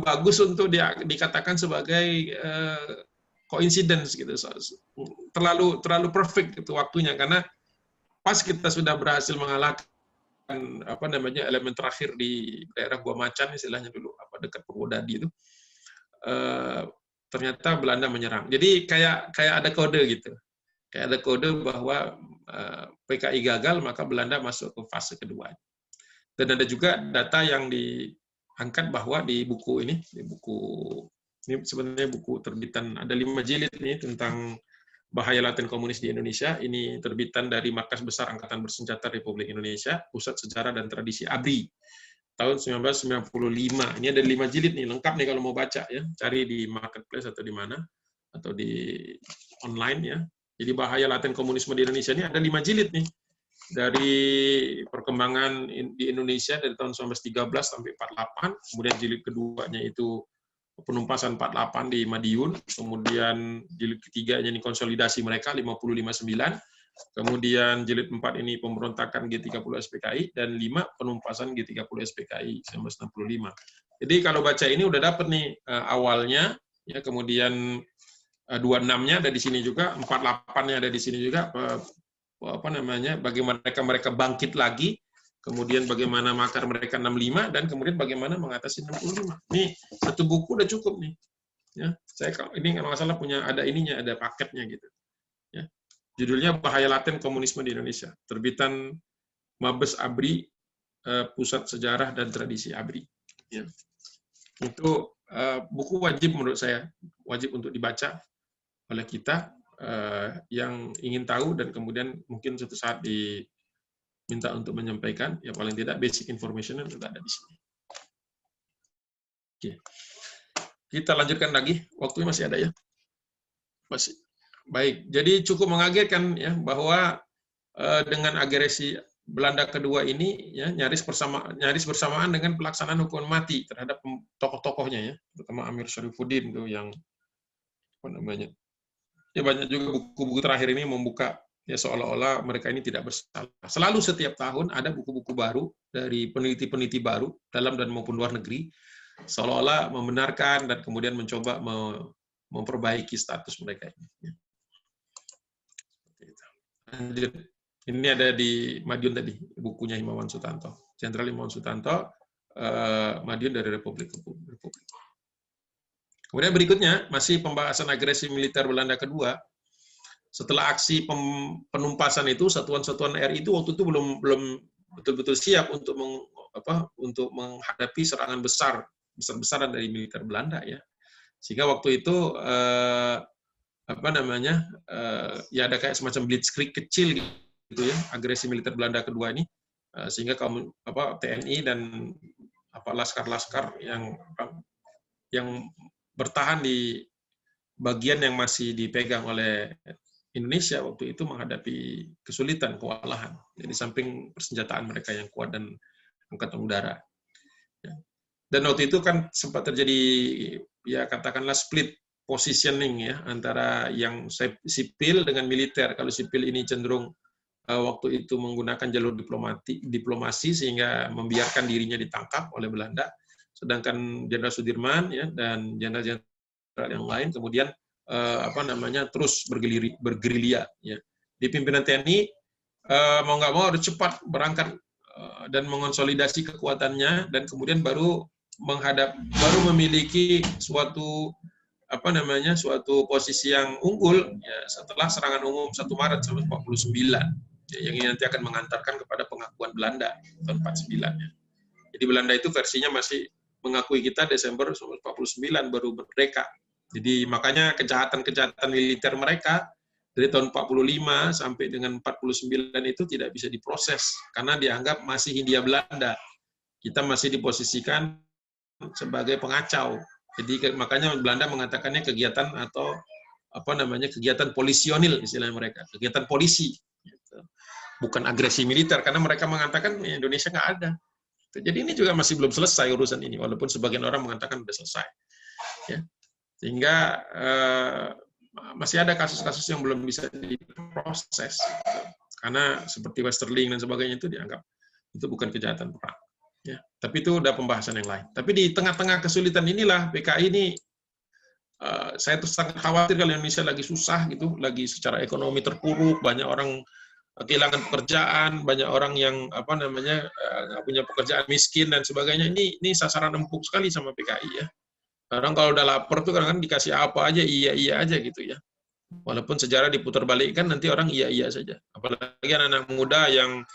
bagus untuk dikatakan sebagai coincidence gitu, terlalu perfect itu waktunya, karena pas kita sudah berhasil mengalahkan elemen terakhir di daerah Gua Macan istilahnya dulu, dekat Purwodadi itu, ternyata Belanda menyerang. Jadi kayak ada kode gitu, kayak ada kode bahwa PKI gagal, maka Belanda masuk ke fase kedua. Dan ada juga data yang diangkat bahwa di buku ini sebenarnya buku terbitan, ada 5 jilid nih tentang bahaya laten komunis di Indonesia. Ini terbitan dari Markas Besar Angkatan Bersenjata Republik Indonesia, Pusat Sejarah dan Tradisi ABRI, tahun 1995. Ini ada 5 jilid nih, lengkap nih kalau mau baca ya. Cari di marketplace atau di mana, atau di online ya. Jadi bahaya laten komunisme di Indonesia ini ada 5 jilid nih. Dari perkembangan di Indonesia dari tahun 1913 sampai 48, kemudian jilid keduanya itu penumpasan 48 di Madiun, kemudian jilid ketiganya ini konsolidasi mereka 50-59, kemudian jilid 4 ini pemberontakan G30 SPKI, dan 5 penumpasan G30 SPKI 1965. Jadi kalau baca ini udah dapat nih awalnya, ya, kemudian 26-nya ada di sini juga, 48-nya ada di sini juga, bagaimana mereka bangkit lagi, kemudian bagaimana makar mereka 65, dan kemudian bagaimana mengatasi 65. Ini satu buku udah cukup nih. Ya, saya ini nggak masalah punya, ada ininya, ada paketnya gitu. Ya. Judulnya Bahaya Laten Komunisme di Indonesia, terbitan Mabes ABRI, Pusat Sejarah dan Tradisi ABRI. Ya. Itu buku wajib menurut saya, wajib untuk dibaca oleh kita yang ingin tahu, dan kemudian mungkin suatu saat diminta untuk menyampaikan, ya paling tidak basic information yang sudah ada di sini. Oke. Kita lanjutkan lagi, waktunya masih ada ya? Masih. Baik, jadi cukup mengagetkan ya bahwa dengan agresi Belanda kedua ini ya nyaris bersamaan dengan pelaksanaan hukuman mati terhadap tokoh-tokohnya ya, terutama Amir Syarifuddin tuh yang ya banyak juga buku-buku terakhir ini membuka ya seolah-olah mereka ini tidak bersalah. Selalu setiap tahun ada buku-buku baru dari peneliti-peneliti baru dalam dan maupun luar negeri, seolah-olah membenarkan dan kemudian mencoba memperbaiki status mereka ini. Ini ada di Madiun tadi, bukunya Himawan Sutanto, Jenderal Himawan Sutanto, Madiun dari Republik. Kemudian berikutnya, masih pembahasan agresi militer Belanda kedua. Setelah aksi penumpasan itu, satuan-satuan RI itu waktu itu belum betul-betul siap untuk untuk menghadapi serangan besar-besaran dari militer Belanda ya. Sehingga waktu itu ya ada kayak semacam blitzkrieg kecil gitu ya, agresi militer Belanda kedua ini, sehingga TNI dan laskar-laskar yang bertahan di bagian yang masih dipegang oleh Indonesia waktu itu menghadapi kesulitan, kewalahan. Jadi samping persenjataan mereka yang kuat dan angkatan udara. Dan waktu itu kan sempat terjadi ya katakanlah split positioning ya antara yang sipil dengan militer. Kalau sipil ini cenderung waktu itu menggunakan jalur diplomasi sehingga membiarkan dirinya ditangkap oleh Belanda. Sedangkan Jenderal Sudirman ya dan jenderal-jenderal yang lain kemudian terus bergerilya ya. Di pimpinan TNI mau nggak mau harus cepat berangkat dan mengonsolidasi kekuatannya dan kemudian baru memiliki suatu suatu posisi yang unggul ya, setelah serangan umum 1 Maret 1949 ya, yang ini nanti akan mengantarkan kepada pengakuan Belanda tahun 49 ya. Jadi Belanda itu versinya masih mengakui kita Desember 1949 baru merdeka. Jadi makanya kejahatan-kejahatan militer mereka dari tahun 45 sampai dengan 49 itu tidak bisa diproses karena dianggap masih Hindia Belanda. Kita masih diposisikan sebagai pengacau. Jadi makanya Belanda mengatakannya kegiatan atau kegiatan polisionil istilahnya mereka, kegiatan polisi. Gitu. Bukan agresi militer karena mereka mengatakan Indonesia nggak ada. Jadi ini juga masih belum selesai urusan ini, walaupun sebagian orang mengatakan sudah selesai. Ya. Sehingga masih ada kasus-kasus yang belum bisa diproses. Gitu. Karena seperti Westerling dan sebagainya itu dianggap itu bukan kejahatan perang. Ya. Tapi itu udah pembahasan yang lain. Tapi di tengah-tengah kesulitan inilah PKI ini, saya terus sangat khawatir kalau Indonesia lagi susah gitu, lagi secara ekonomi terpuruk, banyak orang kehilangan pekerjaan, banyak orang yang nggak punya pekerjaan, miskin dan sebagainya. Ini sasaran empuk sekali sama PKI ya. Orang kalau udah lapar tuh kadang-kadang dikasih apa aja iya aja gitu ya. Walaupun sejarah diputar balikkan nanti orang iya saja. Apalagi anak-anak muda yang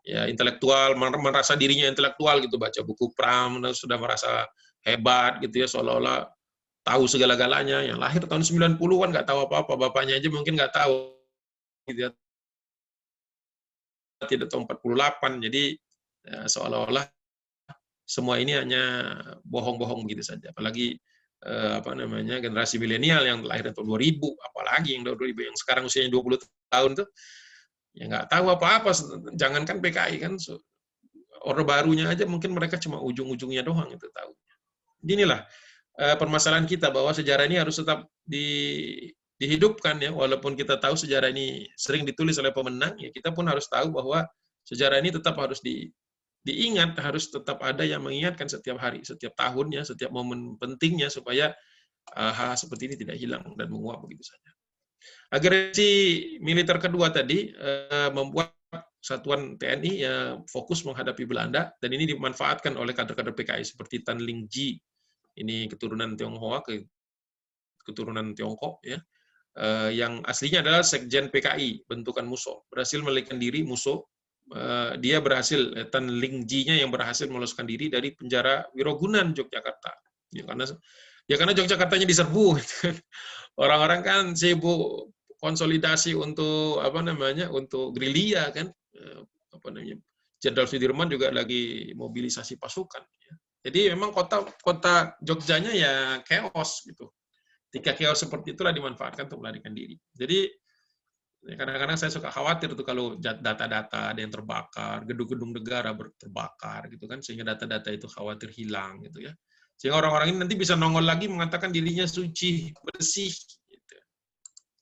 ya intelektual, merasa dirinya intelektual gitu, baca buku Pram sudah merasa hebat gitu ya, seolah-olah tahu segala-galanya. Yang lahir tahun 90-an nggak tahu apa-apa, bapaknya aja mungkin nggak tahu gitu ya. Tidak tahun 48, jadi ya, seolah-olah semua ini hanya bohong-bohong gitu saja. Apalagi generasi milenial yang lahir tahun 2000, apalagi yang 2000 yang sekarang usianya 20 tahun tuh ya nggak tahu apa-apa. Jangankan PKI kan, Orde Barunya aja mungkin mereka cuma ujung-ujungnya doang itu tahu. Inilah permasalahan kita bahwa sejarah ini harus tetap dihidupkan ya, walaupun kita tahu sejarah ini sering ditulis oleh pemenang, ya kita pun harus tahu bahwa sejarah ini tetap harus diingat, harus tetap ada yang mengingatkan setiap hari, setiap tahunnya, setiap momen pentingnya supaya hal seperti ini tidak hilang dan menguap begitu saja. Agresi militer kedua tadi membuat satuan TNI fokus menghadapi Belanda dan ini dimanfaatkan oleh kader-kader PKI seperti Tan Ling Ji, ini keturunan Tionghoa, keturunan Tiongkok ya. Yang aslinya adalah sekjen PKI bentukan Musso, berhasil melarikan diri Musso. Dia berhasil, Tan Ling Ji-nya yang berhasil meloloskan diri dari penjara Wirogunan Yogyakarta. Ya, karena Yogyakartanya diserbu. Orang-orang kan sibuk konsolidasi untuk untuk gerilya kan. Jenderal Sudirman juga lagi mobilisasi pasukan. Ya. Jadi memang kota Jogjanya ya chaos gitu. Ketika chaos seperti itulah dimanfaatkan untuk melarikan diri. Jadi kadang-kadang saya suka khawatir tuh kalau data-data ada yang terbakar, gedung-gedung negara terbakar gitu kan, sehingga data-data itu khawatir hilang gitu ya. Sehingga orang-orang ini nanti bisa nongol lagi mengatakan dirinya suci, bersih gitu.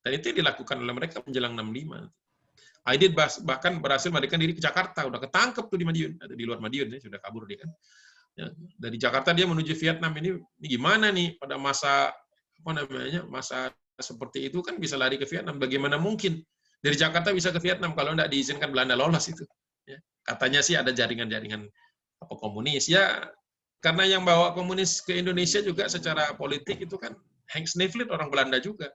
Dan itu dilakukan oleh mereka menjelang 65. Aidit bahkan berhasil melarikan diri ke Jakarta, udah ketangkep tuh di Madiun, atau di luar Madiun ya, sudah kabur dia kan. Ya, dari Jakarta dia menuju Vietnam, ini gimana nih pada masa masa seperti itu kan bisa lari ke Vietnam. Bagaimana mungkin dari Jakarta bisa ke Vietnam kalau tidak diizinkan Belanda lolos itu? Ya. Katanya sih ada jaringan-jaringan komunis. Ya, karena yang bawa komunis ke Indonesia juga secara politik itu kan Henk Sneevliet orang Belanda juga.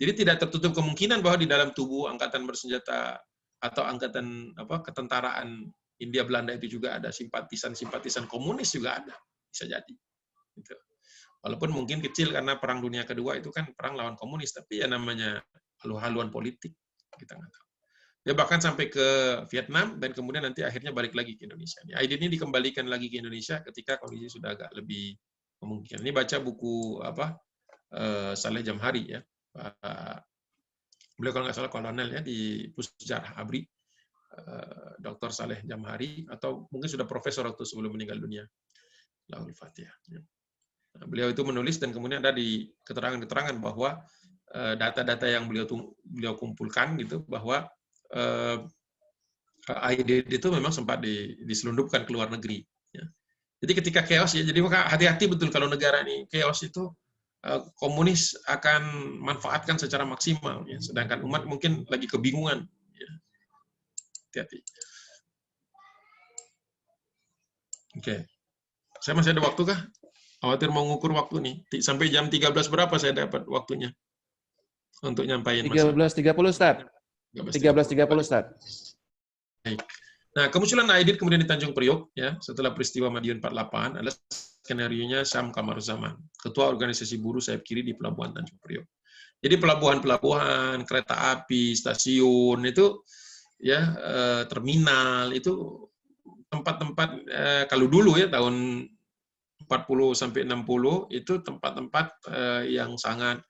Jadi tidak tertutup kemungkinan bahwa di dalam tubuh angkatan bersenjata atau angkatan ketentaraan India Belanda itu juga ada simpatisan komunis juga ada, bisa jadi. Gitu. Walaupun mungkin kecil karena Perang Dunia Kedua itu kan perang lawan komunis, tapi ya namanya halu-haluan politik, kita nggak tahu. Ya bahkan sampai ke Vietnam dan kemudian nanti akhirnya balik lagi ke Indonesia. Aidit ini dikembalikan lagi ke Indonesia ketika kondisi sudah agak lebih memungkinkan. Ini baca buku Saleh Jamhari ya. Beliau kalau nggak salah kolonel ya di Pusjarah ABRI, Dr. Saleh Jamhari, atau mungkin sudah profesor waktu sebelum meninggal dunia. Lahul Fatihah. Nah, beliau itu menulis dan kemudian ada di keterangan-keterangan bahwa data-data yang beliau kumpulkan gitu bahwa Aidit itu memang sempat diselundupkan ke luar negeri. Ya. Jadi ketika chaos ya, jadi maka hati-hati betul kalau negara ini chaos itu komunis akan manfaatkan secara maksimal, ya. Sedangkan umat mungkin lagi kebingungan. Ya. Hati-hati. Oke. Saya masih ada waktu kah? Khawatir mau ngukur waktu nih. Sampai jam 13 berapa saya dapat waktunya? Untuk nyampaikan 13.30 Ustaz. 13.30 Ustaz. Baik. Nah, kemunculan Aidit kemudian di Tanjung Priok ya, setelah peristiwa Madiun 48 adalah skenarionya Syam Kamaruzzaman, ketua organisasi buruh sayap kiri di Pelabuhan Tanjung Priok. Jadi pelabuhan-pelabuhan, kereta api, stasiun itu ya, terminal itu tempat-tempat kalau dulu ya tahun 40 sampai 60 itu tempat-tempat yang sangat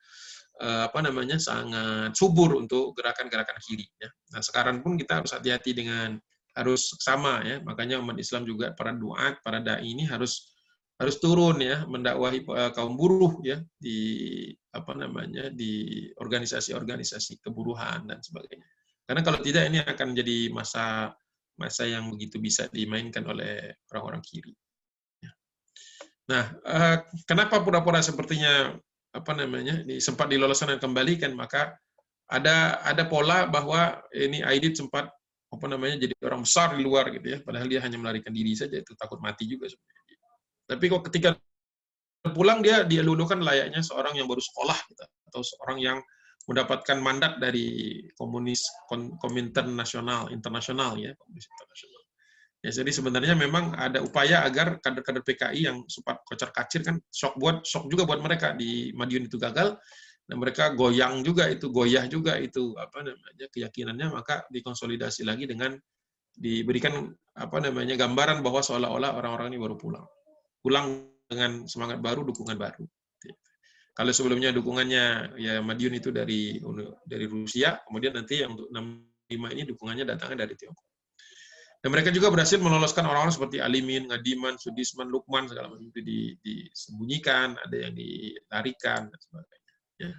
sangat subur untuk gerakan-gerakan kiri ya. Nah, sekarang pun kita harus hati-hati dengan harus sama ya. Makanya umat Islam juga para duat, para dai ini harus turun ya mendakwahi kaum buruh ya di di organisasi-organisasi keburuhan dan sebagainya. Karena kalau tidak ini akan jadi masa yang begitu bisa dimainkan oleh orang-orang kiri. Nah, kenapa pura-pura sepertinya sempat diloloskan dan kembalikan? Maka ada pola bahwa ini Aidit sempat jadi orang besar di luar gitu ya, padahal dia hanya melarikan diri saja, itu takut mati juga sebenarnya. Tapi kok ketika pulang dia lulukan layaknya seorang yang baru sekolah gitu, atau seorang yang mendapatkan mandat dari Komintern internasional ya, komunis internasional. Ya, jadi sebenarnya memang ada upaya agar kader-kader PKI yang sempat kocar-kacir kan shock juga buat mereka di Madiun itu gagal, dan mereka goyah juga itu keyakinannya, maka dikonsolidasi lagi dengan diberikan gambaran bahwa seolah-olah orang-orang ini baru pulang dengan semangat baru, dukungan baru. Kalau sebelumnya dukungannya ya Madiun itu dari Rusia, kemudian nanti yang untuk 65 ini dukungannya datangnya dari Tiongkok. Dan mereka juga berhasil meloloskan orang-orang seperti Alimin, Ngadiman, Sudisman, Lukman, segala macam itu disembunyikan, ada yang dilarikan, dan sebagainya. Ya.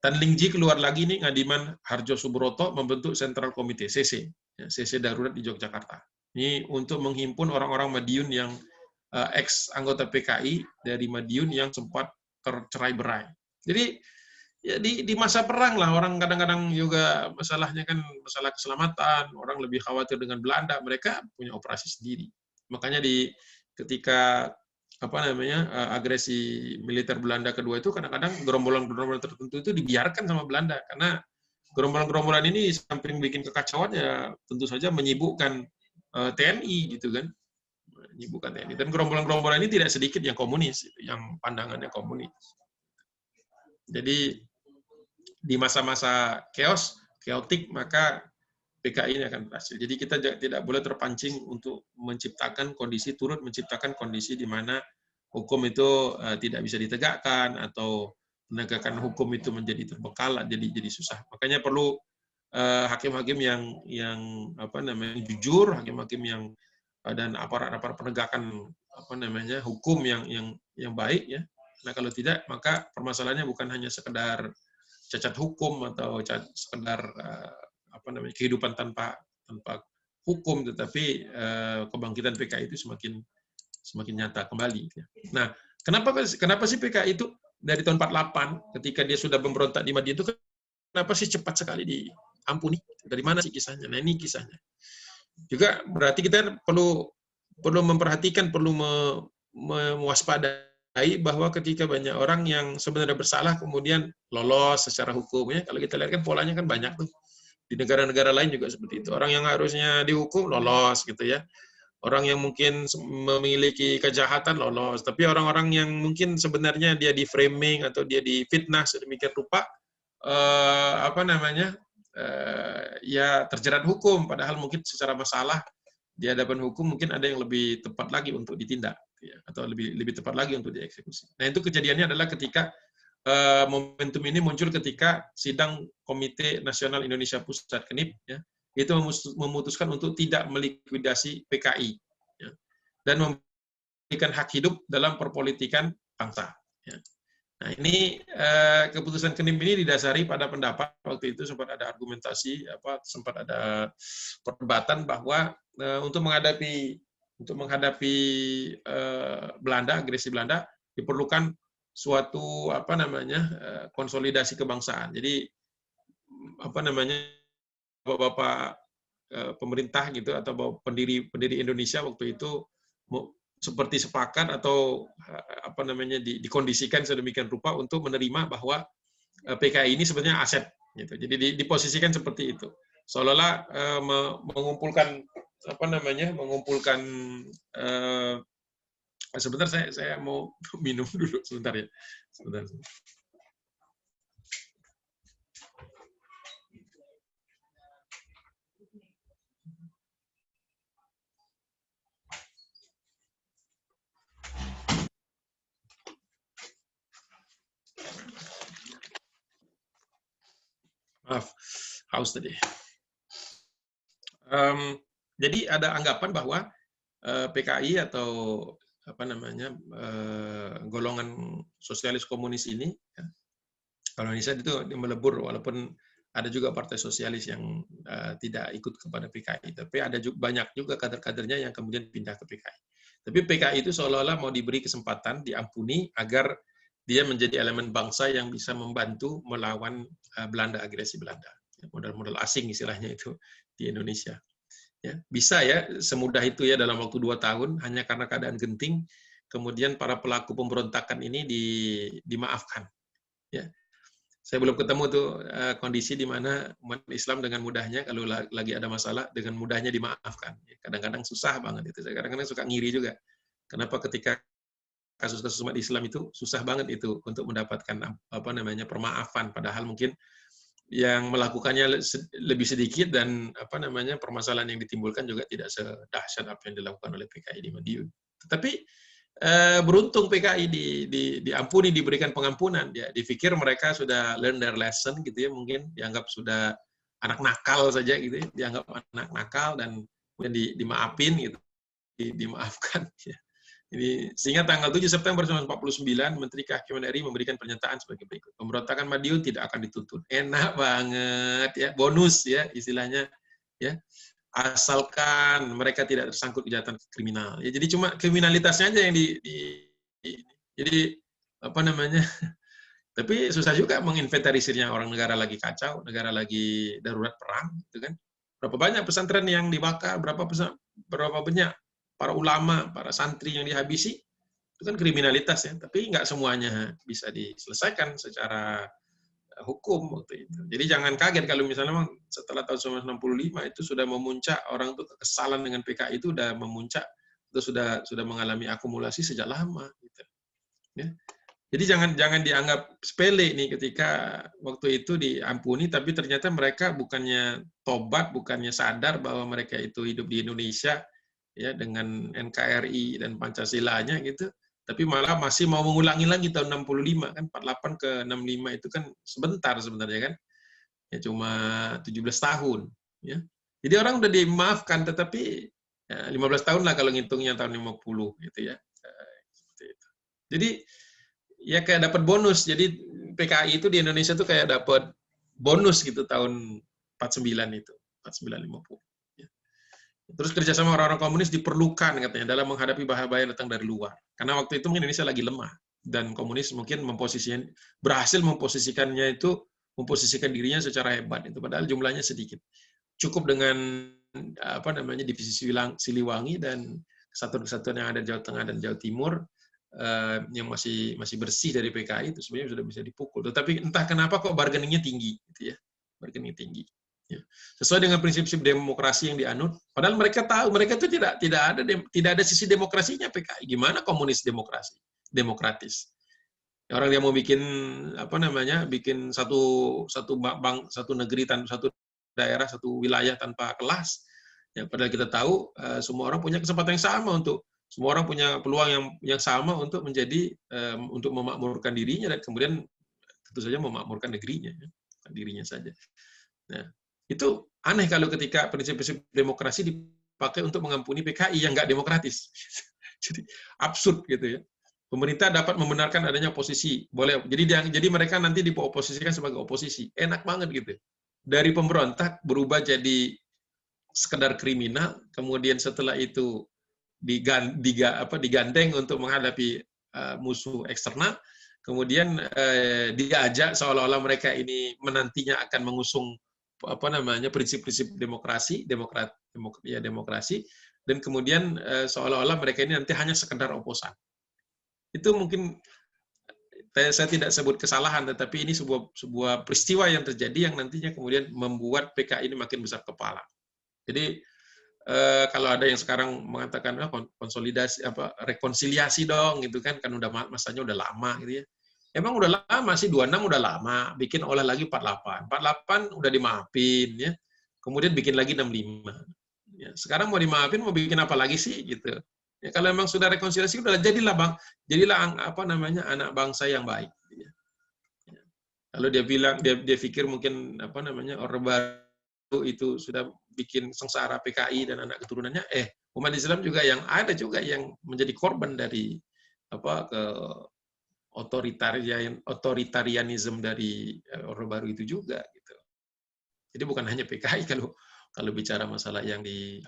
Tan Lingji keluar lagi nih, Ngadiman Harjo Subroto membentuk Sentral Komite, CC, ya, CC Darurat di Yogyakarta. Ini untuk menghimpun orang-orang Madiun yang ex-anggota PKI dari Madiun yang sempat tercerai-berai. Jadi ya di masa perang lah, orang kadang-kadang juga masalahnya kan masalah keselamatan, orang lebih khawatir dengan Belanda, mereka punya operasi sendiri. Makanya ketika agresi militer Belanda kedua itu kadang-kadang gerombolan-gerombolan tertentu itu dibiarkan sama Belanda, karena gerombolan-gerombolan ini samping bikin kekacauan ya tentu saja menyibukkan TNI gitu kan, menyibukkan TNI. Dan gerombolan-gerombolan ini tidak sedikit yang komunis, yang pandangannya komunis. Jadi di masa-masa chaotic, maka PKI ini akan berhasil. Jadi kita tidak boleh terpancing untuk menciptakan kondisi di mana hukum itu tidak bisa ditegakkan, atau penegakan hukum itu menjadi terbengkalai, jadi susah. Makanya perlu hakim-hakim yang jujur, hakim-hakim yang dan aparat-aparat penegakan hukum yang baik ya. Nah, kalau tidak, maka permasalahannya bukan hanya sekedar cacat hukum atau sekedar kehidupan tanpa hukum, tetapi kebangkitan PKI itu semakin nyata kembali. Nah, kenapa sih PKI itu dari tahun 48 ketika dia sudah memberontak di Madiun itu kenapa sih cepat sekali diampuni? Dari mana sih kisahnya? Nah, ini kisahnya. Juga berarti kita perlu memperhatikan, perlu mewaspadai bahwa ketika banyak orang yang sebenarnya bersalah kemudian lolos secara hukum ya, kalau kita lihat kan polanya kan banyak tuh. Di negara-negara lain juga seperti itu. Orang yang harusnya dihukum lolos gitu ya. Orang yang mungkin memiliki kejahatan lolos, tapi orang-orang yang mungkin sebenarnya dia di framing atau dia difitnah sedemikian rupa ya terjerat hukum, padahal mungkin secara masalah di hadapan hukum mungkin ada yang lebih tepat lagi untuk ditindak ya, atau lebih tepat lagi untuk dieksekusi. Nah, itu kejadiannya adalah ketika momentum ini muncul ketika sidang Komite Nasional Indonesia Pusat KNIP ya, itu memutuskan untuk tidak melikuidasi PKI ya, dan memberikan hak hidup dalam perpolitikan bangsa. Ya. Nah, ini keputusan KNIP ini didasari pada pendapat waktu itu sempat ada argumentasi, sempat ada perdebatan bahwa untuk menghadapi Belanda, agresi Belanda diperlukan suatu konsolidasi kebangsaan. Jadi bapak-bapak pemerintah gitu atau pendiri Indonesia waktu itu seperti sepakat atau dikondisikan sedemikian rupa untuk menerima bahwa PKI ini sebenarnya aset gitu. Jadi diposisikan seperti itu. Seolah-olah mengumpulkan sebentar saya mau minum dulu sebentar ya. Sebentar. Maaf, haus tadi. Jadi ada anggapan bahwa PKI atau golongan sosialis komunis ini, ya, kalau Indonesia itu melebur, walaupun ada juga partai sosialis yang tidak ikut kepada PKI, tapi ada juga, banyak juga kader-kadernya yang kemudian pindah ke PKI. Tapi PKI itu seolah-olah mau diberi kesempatan, diampuni agar dia menjadi elemen bangsa yang bisa membantu melawan Belanda, agresi Belanda. Modal-modal asing istilahnya itu di Indonesia. Ya, bisa ya semudah itu ya dalam waktu 2 tahun hanya karena keadaan genting, kemudian para pelaku pemberontakan ini dimaafkan. Ya, saya belum ketemu tuh kondisi di mana umat Islam dengan mudahnya kalau lagi ada masalah dengan mudahnya dimaafkan. Kadang-kadang susah banget itu. Saya kadang-kadang suka ngiri juga. Kenapa ketika kasus-kasus umat Islam itu susah banget itu untuk mendapatkan permaafan, padahal mungkin yang melakukannya lebih sedikit dan permasalahan yang ditimbulkan juga tidak sedahsyat apa yang dilakukan oleh PKI di Madiun. Tetapi beruntung PKI diampuni, diberikan pengampunan. Ya, dipikir mereka sudah learn their lesson gitu ya, mungkin dianggap sudah anak nakal saja gitu ya, dianggap anak nakal dan kemudian dimaafin gitu, dimaafkan. Ya. Jadi, sehingga tanggal 7 September 1949, Menteri Kehakiman RI memberikan pernyataan sebagai berikut. Pemberontakan Madiun tidak akan dituntut. Enak banget ya, bonus ya istilahnya ya. Asalkan mereka tidak tersangkut kejahatan kriminal. Ya, jadi cuma kriminalitasnya aja yang jadi tapi susah juga menginventarisirnya, orang negara lagi kacau, negara lagi darurat perang gitu kan. Berapa banyak pesantren yang dibakar, berapa banyak para ulama, para santri yang dihabisi, itu kan kriminalitas ya, tapi nggak semuanya bisa diselesaikan secara hukum waktu itu. Jadi jangan kaget kalau misalnya setelah tahun 1965 itu sudah memuncak, orang itu kekesalan dengan PKI itu sudah memuncak, itu sudah mengalami akumulasi sejak lama. Gitu. Ya. Jadi jangan dianggap sepele nih ketika waktu itu diampuni, tapi ternyata mereka bukannya tobat, bukannya sadar bahwa mereka itu hidup di Indonesia, ya dengan NKRI dan Pancasilanya gitu, tapi malah masih mau mengulangi lagi tahun 65 kan, 48 ke 65 itu kan sebentar sebenarnya kan, ya cuma 17 tahun ya. Jadi orang udah dimaafkan, tetapi ya, 15 tahun lah kalau ngitungnya tahun 50 gitu ya. Jadi ya kayak dapat bonus. Jadi PKI itu di Indonesia tuh kayak dapat bonus gitu tahun 49 itu, 49-50. Terus kerjasama orang-orang komunis diperlukan katanya dalam menghadapi bahaya-bahaya datang dari luar. Karena waktu itu mungkin Indonesia lagi lemah dan komunis mungkin berhasil memposisikan dirinya secara hebat itu, padahal jumlahnya sedikit. Cukup dengan divisi Siliwangi dan kesatuan-kesatuan yang ada di Jawa Tengah dan Jawa Timur yang masih bersih dari PKI itu sebenarnya sudah bisa dipukul. Tetapi entah kenapa kok bargainingnya tinggi gitu ya. Bargaining tinggi. Ya. Sesuai dengan prinsip-prinsip demokrasi yang dianut. Padahal mereka tahu, mereka itu tidak ada sisi demokrasinya PKI. Gimana komunis demokratis? Orang yang mau bikin apa namanya, bikin satu negeri satu daerah, satu wilayah tanpa kelas. Ya, padahal kita tahu semua orang punya kesempatan yang sama semua orang punya peluang yang sama untuk untuk memakmurkan dirinya dan kemudian tentu saja memakmurkan negerinya, ya, dirinya saja. Nah, itu aneh kalau ketika prinsip-prinsip demokrasi dipakai untuk mengampuni PKI yang nggak demokratis. Jadi absurd gitu ya. Pemerintah dapat membenarkan adanya oposisi, boleh. Jadi mereka nanti dioposisikan sebagai oposisi. Enak banget gitu. Dari pemberontak berubah jadi sekedar kriminal, kemudian setelah itu digandeng untuk menghadapi musuh eksternal, kemudian diajak seolah-olah mereka ini menantinya akan mengusung apa namanya prinsip-prinsip demokrasi, dan kemudian seolah-olah mereka ini nanti hanya sekedar oposan. Itu mungkin saya tidak sebut kesalahan, tetapi ini sebuah peristiwa yang terjadi yang nantinya kemudian membuat PKI ini makin besar kepala. Jadi kalau ada yang sekarang mengatakan konsolidasi rekonsiliasi dong gitu kan udah masanya udah lama gitu ya. Emang udah lama sih, 26 udah lama, bikin olah lagi 48. 48 udah dimaafin ya. Kemudian bikin lagi 65. Ya, sekarang mau dimaafin mau bikin apa lagi sih gitu. Ya, kalau memang sudah rekonsiliasi udah jadilah apa namanya anak bangsa yang baik. Ya. Kalau dia bilang dia pikir mungkin apa namanya Orde Baru itu sudah bikin sengsara PKI dan anak keturunannya, umat Islam juga ada juga yang menjadi korban dari otoritarianisme dari Orde Baru itu juga gitu. Jadi bukan hanya PKI kalau bicara masalah yang di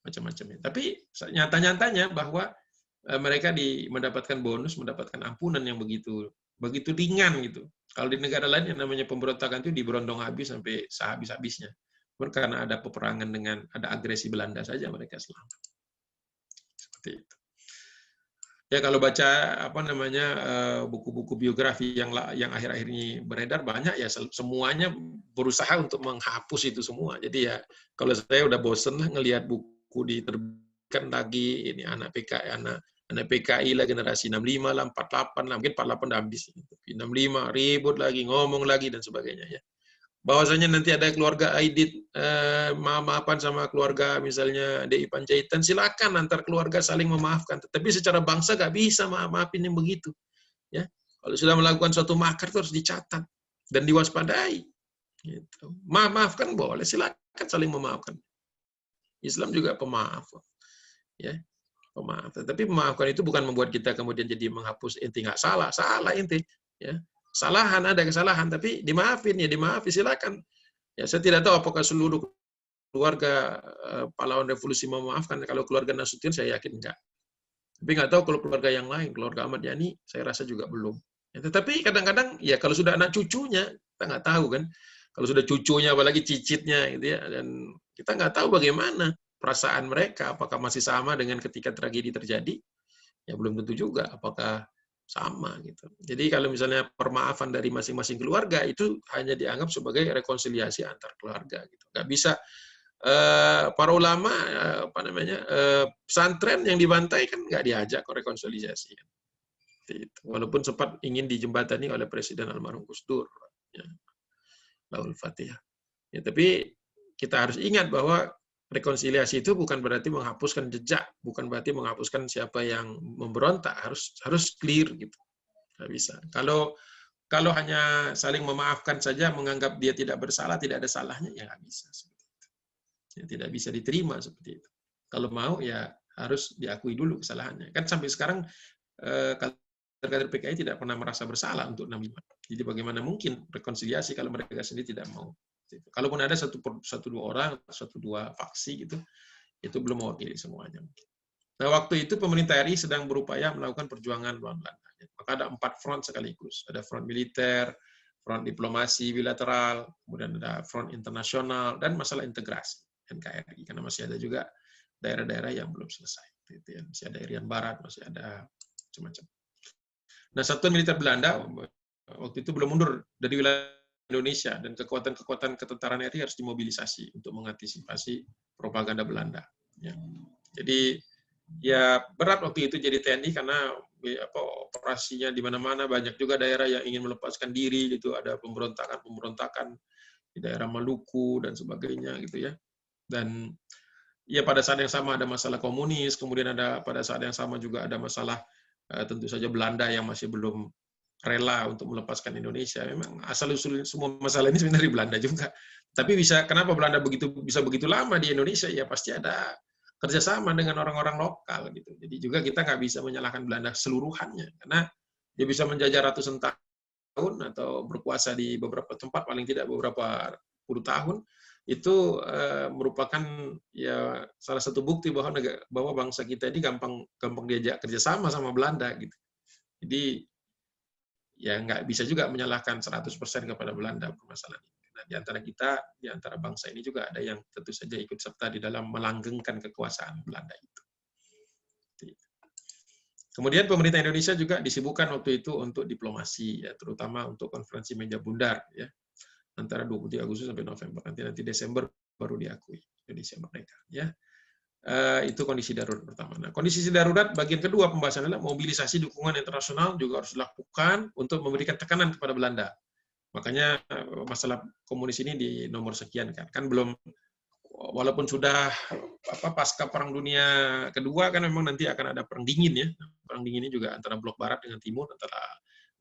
macam-macamnya. Tapi nyata-nyatanya bahwa mereka mendapatkan bonus, mendapatkan ampunan yang begitu ringan gitu. Kalau di negara lain yang namanya pemberontakan itu diberondong habis sampai sehabis-habisnya. Karena ada peperangan ada agresi Belanda saja mereka selamat. Seperti itu. Ya kalau baca buku-buku biografi yang akhir-akhir ini beredar banyak ya semuanya berusaha untuk menghapus itu semua. Jadi ya kalau saya udah bosen lah ngelihat buku diterbitkan lagi ini anak PKI lah generasi 65 lah 48 lah mungkin 48 udah habis 65 ribut lagi ngomong lagi dan sebagainya ya. Bahwasanya nanti ada keluarga Aidit maaf-maafan sama keluarga misalnya DI Panjaitan, silakan antar keluarga saling memaafkan. Tetapi secara bangsa nggak bisa maafin yang begitu. Ya, kalau sudah melakukan suatu makar itu harus dicatat dan diwaspadai. Gitu. Maafkan boleh, silakan saling memaafkan. Islam juga pemaaf. Ya, pemaaf. Tetapi memaafkan itu bukan membuat kita kemudian jadi menghapus inti nggak salah inti. Ya. Ada kesalahan, tapi dimaafin, silakan. Ya, saya tidak tahu apakah seluruh keluarga pahlawan revolusi memaafkan. Kalau keluarga Nasution, saya yakin enggak. Tapi nggak tahu kalau keluarga yang lain, keluarga Ahmad Yani, saya rasa juga belum. Ya, tetapi kadang-kadang, ya kalau sudah anak cucunya, kita nggak tahu kan. Kalau sudah cucunya, apalagi cicitnya, gitu ya, dan kita nggak tahu bagaimana perasaan mereka, apakah masih sama dengan ketika tragedi terjadi, ya belum tentu juga. Apakah sama gitu. Jadi kalau misalnya permaafan dari masing-masing keluarga itu hanya dianggap sebagai rekonsiliasi antar keluarga gitu. Nggak bisa para ulama pesantren yang dibantai kan nggak diajak ke rekonsiliasi. Gitu. Walaupun sempat ingin dijembatani oleh Presiden almarhum Gus Dur. Ya. Laul Fatihah. Ya, tapi kita harus ingat bahwa rekonsiliasi itu bukan berarti menghapuskan jejak, bukan berarti menghapuskan siapa yang memberontak, harus clear gitu. Nggak bisa. Kalau hanya saling memaafkan saja, menganggap dia tidak bersalah, tidak ada salahnya, ya nggak bisa. Ya, tidak bisa diterima seperti itu. Kalau mau ya harus diakui dulu kesalahannya. Kan sampai sekarang kader-kader PKI tidak pernah merasa bersalah untuk 65. Jadi bagaimana mungkin rekonsiliasi kalau mereka sendiri tidak mau? Kalaupun ada satu dua orang, satu dua faksi gitu, itu belum mewakili semuanya. Nah, waktu itu pemerintah RI sedang berupaya melakukan perjuangan melawan Belanda. Maka ada 4 front sekaligus. Ada front militer, front diplomasi bilateral, kemudian ada front internasional, dan masalah integrasi NKRI. Karena masih ada juga daerah-daerah yang belum selesai. Masih ada Irian Barat, masih ada macam-macam. Nah, satuan militer Belanda waktu itu belum mundur dari wilayah Indonesia dan kekuatan-kekuatan ketentaraan RI harus dimobilisasi untuk mengantisipasi propaganda Belanda. Ya. Jadi ya berat waktu itu jadi TNI karena operasinya di mana-mana, banyak juga daerah yang ingin melepaskan diri gitu, ada pemberontakan di daerah Maluku dan sebagainya gitu ya. Dan ya pada saat yang sama ada masalah komunis, kemudian pada saat yang sama juga ada masalah tentu saja Belanda yang masih belum rela untuk melepaskan Indonesia. Memang asal-usul semua masalah ini sebenarnya di Belanda juga. Tapi kenapa Belanda bisa begitu lama di Indonesia? Ya pasti ada kerjasama dengan orang-orang lokal gitu. Jadi juga kita nggak bisa menyalahkan Belanda seluruhannya, karena dia bisa menjajah ratusan tahun atau berkuasa di beberapa tempat, paling tidak beberapa puluh tahun. Itu merupakan ya salah satu bukti bahwa bangsa kita ini gampang diajak kerjasama sama Belanda gitu. Jadi ya nggak bisa juga menyalahkan 100% kepada Belanda permasalahan ini. Nah, di antara bangsa ini juga ada yang tentu saja ikut serta di dalam melanggengkan kekuasaan Belanda itu. Kemudian pemerintah Indonesia juga disibukkan waktu itu untuk diplomasi, ya, terutama untuk konferensi meja bundar, ya, antara 23 Agustus sampai November. Nanti Desember baru diakui Indonesia merdeka. Ya. Itu kondisi darurat pertama. Nah, kondisi darurat bagian kedua pembahasan adalah mobilisasi dukungan internasional juga harus dilakukan untuk memberikan tekanan kepada Belanda. Makanya masalah komunis ini di nomor sekian kan belum, walaupun sudah pasca Perang Dunia Kedua kan memang nanti akan ada perang dingin ya. Perang dingin ini juga antara blok barat dengan timur, antara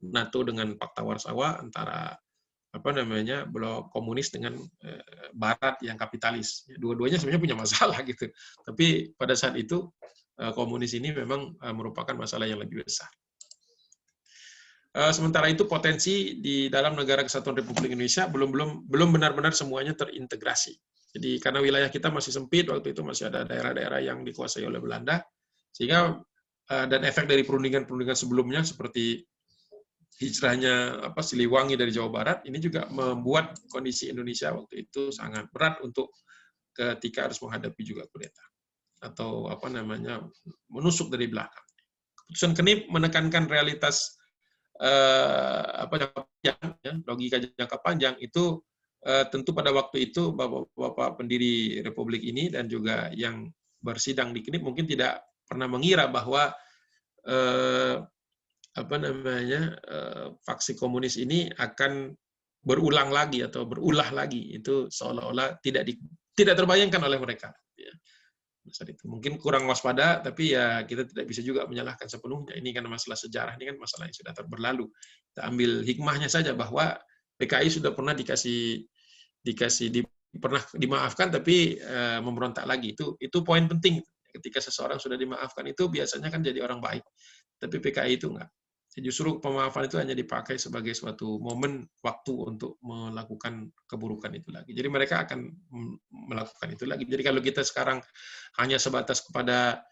NATO dengan Pakta Warsawa, antara blok komunis dengan barat yang kapitalis. Dua-duanya sebenarnya punya masalah gitu. Tapi pada saat itu komunis ini memang merupakan masalah yang lebih besar. Sementara itu potensi di dalam negara Kesatuan Republik Indonesia belum benar-benar semuanya terintegrasi. Jadi karena wilayah kita masih sempit, waktu itu masih ada daerah-daerah yang dikuasai oleh Belanda, sehingga dan efek dari perundingan-perundingan sebelumnya seperti hijrahnya Siliwangi dari Jawa Barat ini juga membuat kondisi Indonesia waktu itu sangat berat untuk ketika harus menghadapi juga kudeta atau menusuk dari belakang. Keputusan KNIP menekankan realitas logika jangka panjang itu tentu pada waktu itu Bapak pendiri Republik ini dan juga yang bersidang di KNIP mungkin tidak pernah mengira bahwa faksi komunis ini akan berulang lagi atau berulah lagi. Itu seolah-olah tidak terbayangkan oleh mereka. Ya. Itu mungkin kurang waspada, tapi ya kita tidak bisa juga menyalahkan sepenuhnya. Ini kan masalah sejarah, ini kan masalah yang sudah berlalu. Kita ambil hikmahnya saja bahwa PKI sudah pernah pernah dimaafkan, tapi memberontak lagi. Itu poin penting. Ketika seseorang sudah dimaafkan itu biasanya kan jadi orang baik. Tapi PKI itu enggak. Justru pemaafan itu hanya dipakai sebagai suatu momen waktu untuk melakukan keburukan itu lagi. Jadi mereka akan melakukan itu lagi. Jadi kalau kita sekarang hanya sebatas kepada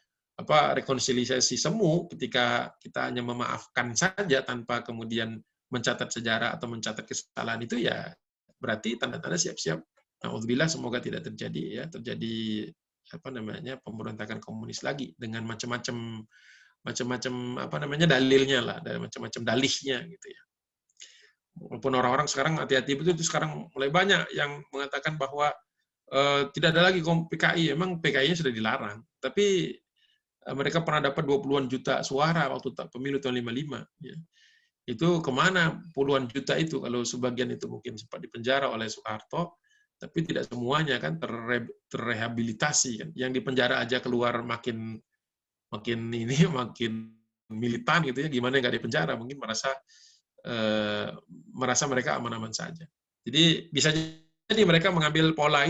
rekonsiliasi semu, ketika kita hanya memaafkan saja tanpa kemudian mencatat sejarah atau mencatat kesalahan itu, ya berarti tanda-tanda siap-siap. Alhamdulillah semoga tidak terjadi pemberontakan komunis lagi dengan macam-macam dalilnya lah, dari macam-macam dalihnya gitu ya. Walaupun orang-orang sekarang hati-hati betul, sekarang mulai banyak yang mengatakan bahwa tidak ada lagi PKI. Emang PKI-nya sudah dilarang, tapi mereka pernah dapat 20-an juta suara waktu pemilu tahun 55 ya. Itu kemana puluhan juta itu? Kalau sebagian itu mungkin sempat dipenjara oleh Soeharto, tapi tidak semuanya kan terrehabilitasi kan. Yang dipenjara aja keluar makin militan gitu ya, gimana nggak dipenjara, mungkin merasa mereka aman-aman saja. Jadi bisa jadi mereka mengambil pola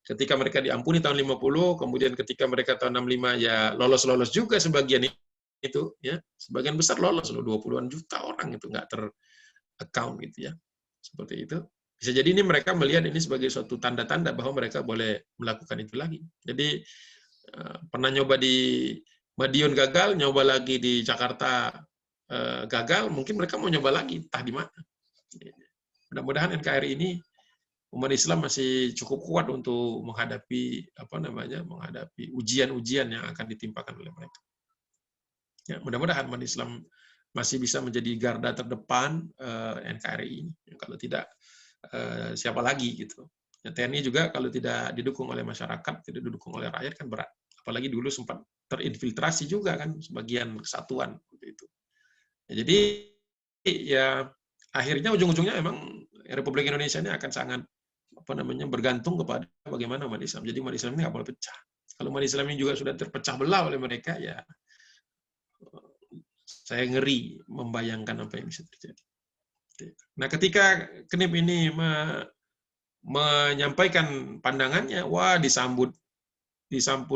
ketika mereka diampuni tahun 50, kemudian ketika mereka tahun 65 ya lolos juga sebagian itu ya, sebagian besar lolos 20-an juta orang itu nggak ter-account gitu ya. Seperti itu. Bisa jadi ini mereka melihat ini sebagai suatu tanda-tanda bahwa mereka boleh melakukan itu lagi. Jadi pernah nyoba di Madiun gagal, nyoba lagi di Jakarta gagal, mungkin mereka mau nyoba lagi, entah di mana. Mudah-mudahan NKRI ini umat Islam masih cukup kuat untuk menghadapi menghadapi ujian-ujian yang akan ditimpakan oleh mereka. Ya, mudah-mudahan umat Islam masih bisa menjadi garda terdepan NKRI ini. Kalau tidak, siapa lagi gitu. Ya, TNI juga kalau tidak didukung oleh masyarakat, tidak didukung oleh rakyat kan berat. Apalagi dulu sempat terinfiltrasi juga kan sebagian kesatuan itu. Ya, jadi ya akhirnya ujung-ujungnya memang Republik Indonesia ini akan sangat bergantung kepada bagaimana umat Islam. Jadi umat Islam ini nggak boleh pecah. Kalau umat Islam ini juga sudah terpecah belah oleh mereka, ya saya ngeri membayangkan apa yang bisa terjadi. Nah, ketika KNIP ini menyampaikan pandangannya, wah disambut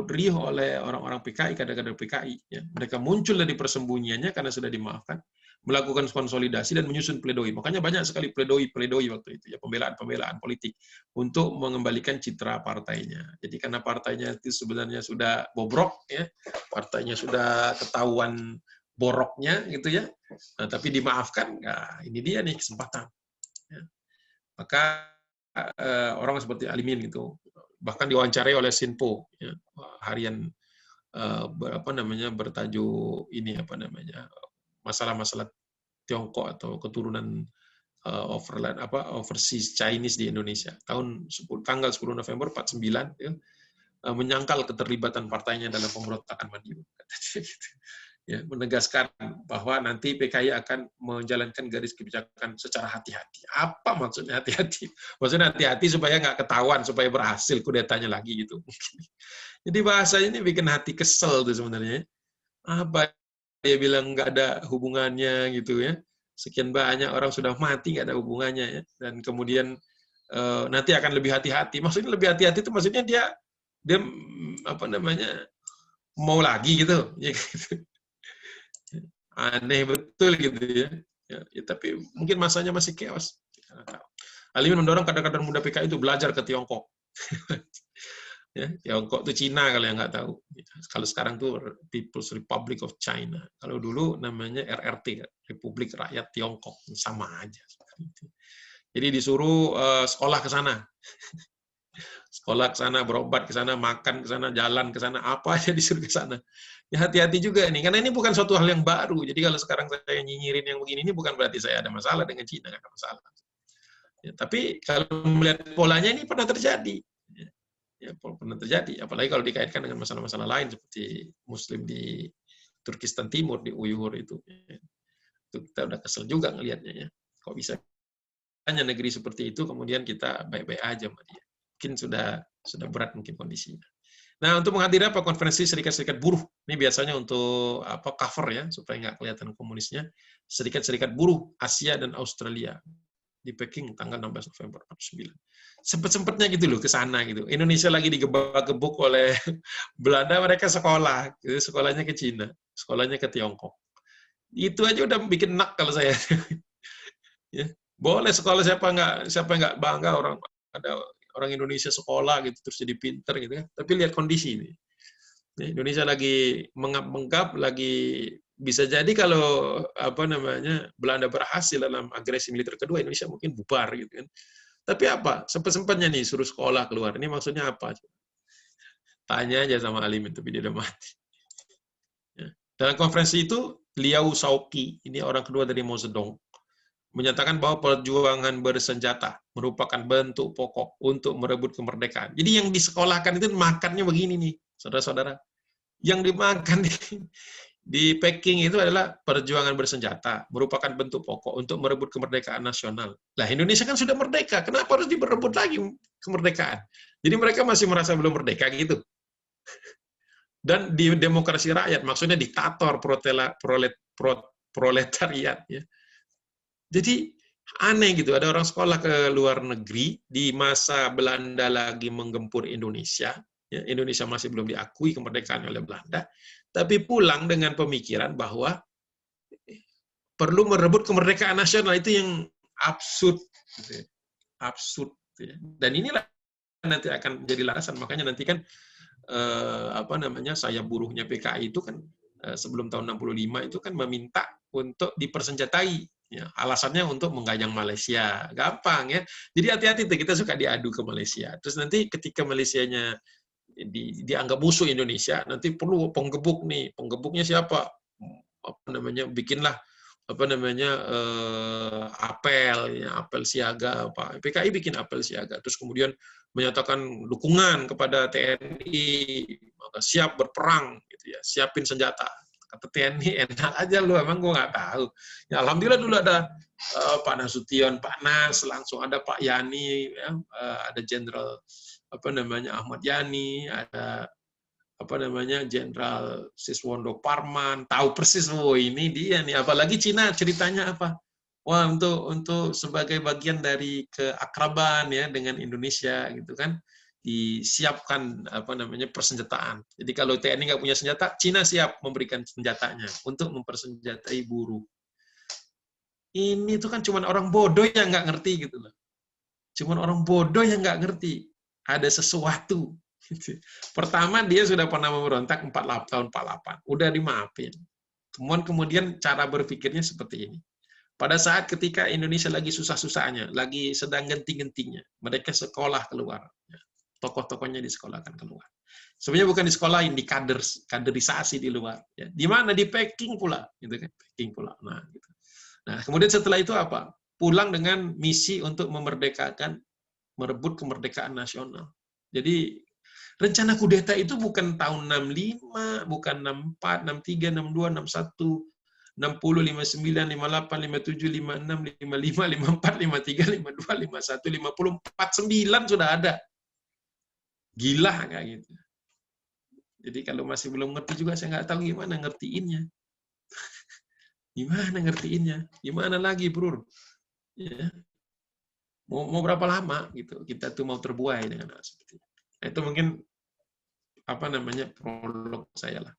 riuh oleh orang-orang PKI, kader-kader PKI. Ya. Mereka muncul dari persembunyiannya karena sudah dimaafkan, melakukan konsolidasi dan menyusun pledoi. Makanya banyak sekali pledoi waktu itu, ya, pembelaan politik untuk mengembalikan citra partainya. Jadi karena partainya itu sebenarnya sudah bobrok, ya, partainya sudah ketahuan boroknya, gitu ya. Nah, tapi dimaafkan, nah, ini dia nih kesempatan. Ya. Maka orang seperti Alimin gitu, bahkan diwawancarai oleh Sinpo, ya, harian bertajuk ini masalah-masalah Tiongkok atau keturunan overseas Chinese di Indonesia tanggal 10 November 49, ya, menyangkal keterlibatan partainya dalam pemberontakan Madiun. Ya, menegaskan bahwa nanti PKI akan menjalankan garis kebijakan secara hati-hati. Apa maksudnya hati-hati? Maksudnya hati-hati supaya nggak ketahuan, supaya berhasil kudetanya lagi gitu. Jadi bahasa ini bikin hati kesel tuh sebenarnya. Apa dia bilang nggak ada hubungannya gitu ya? Sekian banyak orang sudah mati nggak ada hubungannya ya. Dan kemudian nanti akan lebih hati-hati. Maksudnya lebih hati-hati itu maksudnya dia mau lagi gitu. Ya, gitu. Aneh betul gitu ya. Ya, tapi mungkin masanya masih chaos. Alimin mendorong kader-kader muda PKI itu belajar ke Tiongkok. Ya, Tiongkok itu Cina kalau yang nggak tahu. Kalau sekarang tuh People's Republic of China. Kalau dulu namanya RRT, Republik Rakyat Tiongkok, sama aja. Jadi disuruh sekolah ke sana. Sekolah ke sana, berobat ke sana, makan ke sana, jalan ke sana, apa aja disuruh ke sana. Ya hati-hati juga nih, karena ini bukan suatu hal yang baru. Jadi kalau sekarang saya nyinyirin yang begini, ini bukan berarti saya ada masalah dengan Cina, nggak ada masalah. Ya, tapi kalau melihat polanya ini pernah terjadi. Ya, pernah terjadi, apalagi kalau dikaitkan dengan masalah-masalah lain seperti Muslim di Turkistan Timur, di Uyghur itu. Itu kita udah kesel juga ngelihatnya ya. Kok bisa hanya negeri seperti itu, kemudian kita baik-baik aja sama dia. Mungkin sudah berat mungkin kondisinya. Nah, untuk menghadiri konferensi serikat-serikat buruh, ini biasanya untuk cover ya, supaya nggak kelihatan komunisnya, serikat-serikat buruh Asia dan Australia di Peking tanggal 16 November 49. Sempet-sempetnya gitu loh ke sana gitu. Indonesia lagi digebak-gebuk oleh Belanda, mereka sekolah, gitu, sekolahnya ke Cina, sekolahnya ke Tiongkok. Itu aja udah bikin enak kalau saya. Ya, boleh sekolah, siapa nggak bangga orang Indonesia sekolah gitu terus jadi pinter gitu kan. Tapi lihat kondisi ini. Indonesia lagi menggap, lagi bisa jadi kalau Belanda berhasil dalam agresi militer kedua, Indonesia mungkin bubar gitu kan. Tapi apa? Sempat-sempatnya nih suruh sekolah keluar. Ini maksudnya apa? Tanya aja sama Alimin, tapi dia udah mati. Ya. Dalam konferensi itu, Liao Shaoqi, ini orang kedua dari Mao Zedong, menyatakan bahwa perjuangan bersenjata merupakan bentuk pokok untuk merebut kemerdekaan. Jadi yang disekolahkan itu makannya begini nih, saudara-saudara. Yang dimakan di Peking itu adalah perjuangan bersenjata merupakan bentuk pokok untuk merebut kemerdekaan nasional. Lah Indonesia kan sudah merdeka, kenapa harus direbut lagi kemerdekaan? Jadi mereka masih merasa belum merdeka gitu. Dan di demokrasi rakyat, maksudnya diktator proletariat ya. Jadi aneh gitu, ada orang sekolah ke luar negeri di masa Belanda lagi menggempur Indonesia, ya, Indonesia masih belum diakui kemerdekaan oleh Belanda, tapi pulang dengan pemikiran bahwa perlu merebut kemerdekaan nasional. Itu yang absurd, gitu ya. Absurd. Gitu ya. Dan inilah nanti akan menjadi landasan, makanya nanti kan saya buruhnya PKI itu kan sebelum tahun 65 itu kan meminta untuk dipersenjatai. Ya, alasannya untuk mengganyang Malaysia. Gampang ya. Jadi hati-hati tuh, kita suka diadu ke Malaysia. Terus nanti ketika Malaysianya dianggap musuh Indonesia, nanti perlu penggebuk nih. Penggebuknya siapa? Bikinlah apa namanya apel, ya, apel siaga, Pak PKI bikin apel siaga, terus kemudian menyatakan dukungan kepada TNI, maka siap berperang, gitu ya, siapin senjata. Kata TNI, enak aja lu, emang gue nggak tahu. Ya, alhamdulillah dulu ada Pak Nasution, Pak Nas, langsung ada Pak Yani, ya, ada Jenderal apa namanya Ahmad Yani, ada apa namanya Jenderal Siswondo Parman, tahu persis, oh ini dia nih. Apalagi Cina ceritanya apa? Wah, untuk sebagai bagian dari keakraban ya dengan Indonesia gitu kan, disiapkan apa namanya persenjataan. Jadi kalau TNI nggak punya senjata, Cina siap memberikan senjatanya untuk mempersenjatai buruh. Ini tuh kan cuman orang bodoh yang nggak ngerti gitu loh. Cuman orang bodoh yang nggak ngerti ada sesuatu. Pertama, dia sudah pernah memberontak 48 tahun 48, udah dimaafin. Kemudian cara berpikirnya seperti ini. Pada saat ketika Indonesia lagi susah-susahnya, lagi sedang genting-gentingnya, mereka sekolah keluar. Tokoh-tokohnya disekolahkan keluar. Sebenarnya bukan disekolahin, di kaderisasi di luar. Di mana? Di Peking pula. Gitu kan? Peking pula. Nah, gitu. Nah, kemudian setelah itu apa? Pulang dengan misi untuk memerdekakan, merebut kemerdekaan nasional. Jadi rencana kudeta itu bukan tahun 65, bukan 64, 63, 62, 61, 60, 59, 58, 57, 56, 55, 54, 53, 52, 51, 50, 49 sudah ada. Gila nggak gitu. Jadi kalau masih belum ngerti juga, saya nggak tahu gimana ngertiinnya. Gimana ngertiinnya? Gimana lagi, Bro? Ya. Mau berapa lama gitu kita tuh mau terbuai dengan hal seperti itu. Nah, itu mungkin apa namanya prolog saya lah.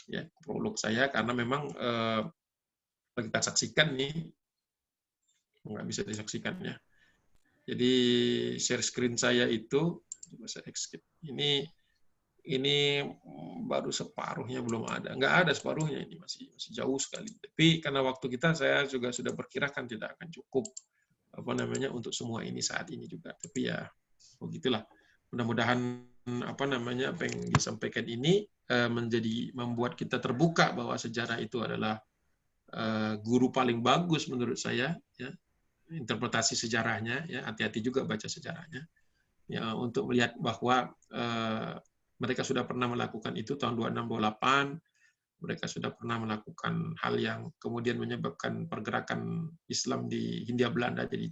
Ya, prolog saya karena memang kita saksikan nih nggak bisa disaksikan ya. Jadi share screen saya itu coba saya escape. Ini baru separuhnya, belum ada. Nggak ada separuhnya, ini masih jauh sekali. Tapi karena waktu kita, saya juga sudah perkirakan tidak akan cukup apa namanya untuk semua ini saat ini juga. Tapi ya begitulah. Mudah-mudahan apa namanya apa yang disampaikan ini membuat kita terbuka bahwa sejarah itu adalah guru paling bagus menurut saya, ya. Interpretasi sejarahnya, ya, hati-hati juga baca sejarahnya, ya, untuk melihat bahwa mereka sudah pernah melakukan itu tahun 26-28, mereka sudah pernah melakukan hal yang kemudian menyebabkan pergerakan Islam di Hindia Belanda jadi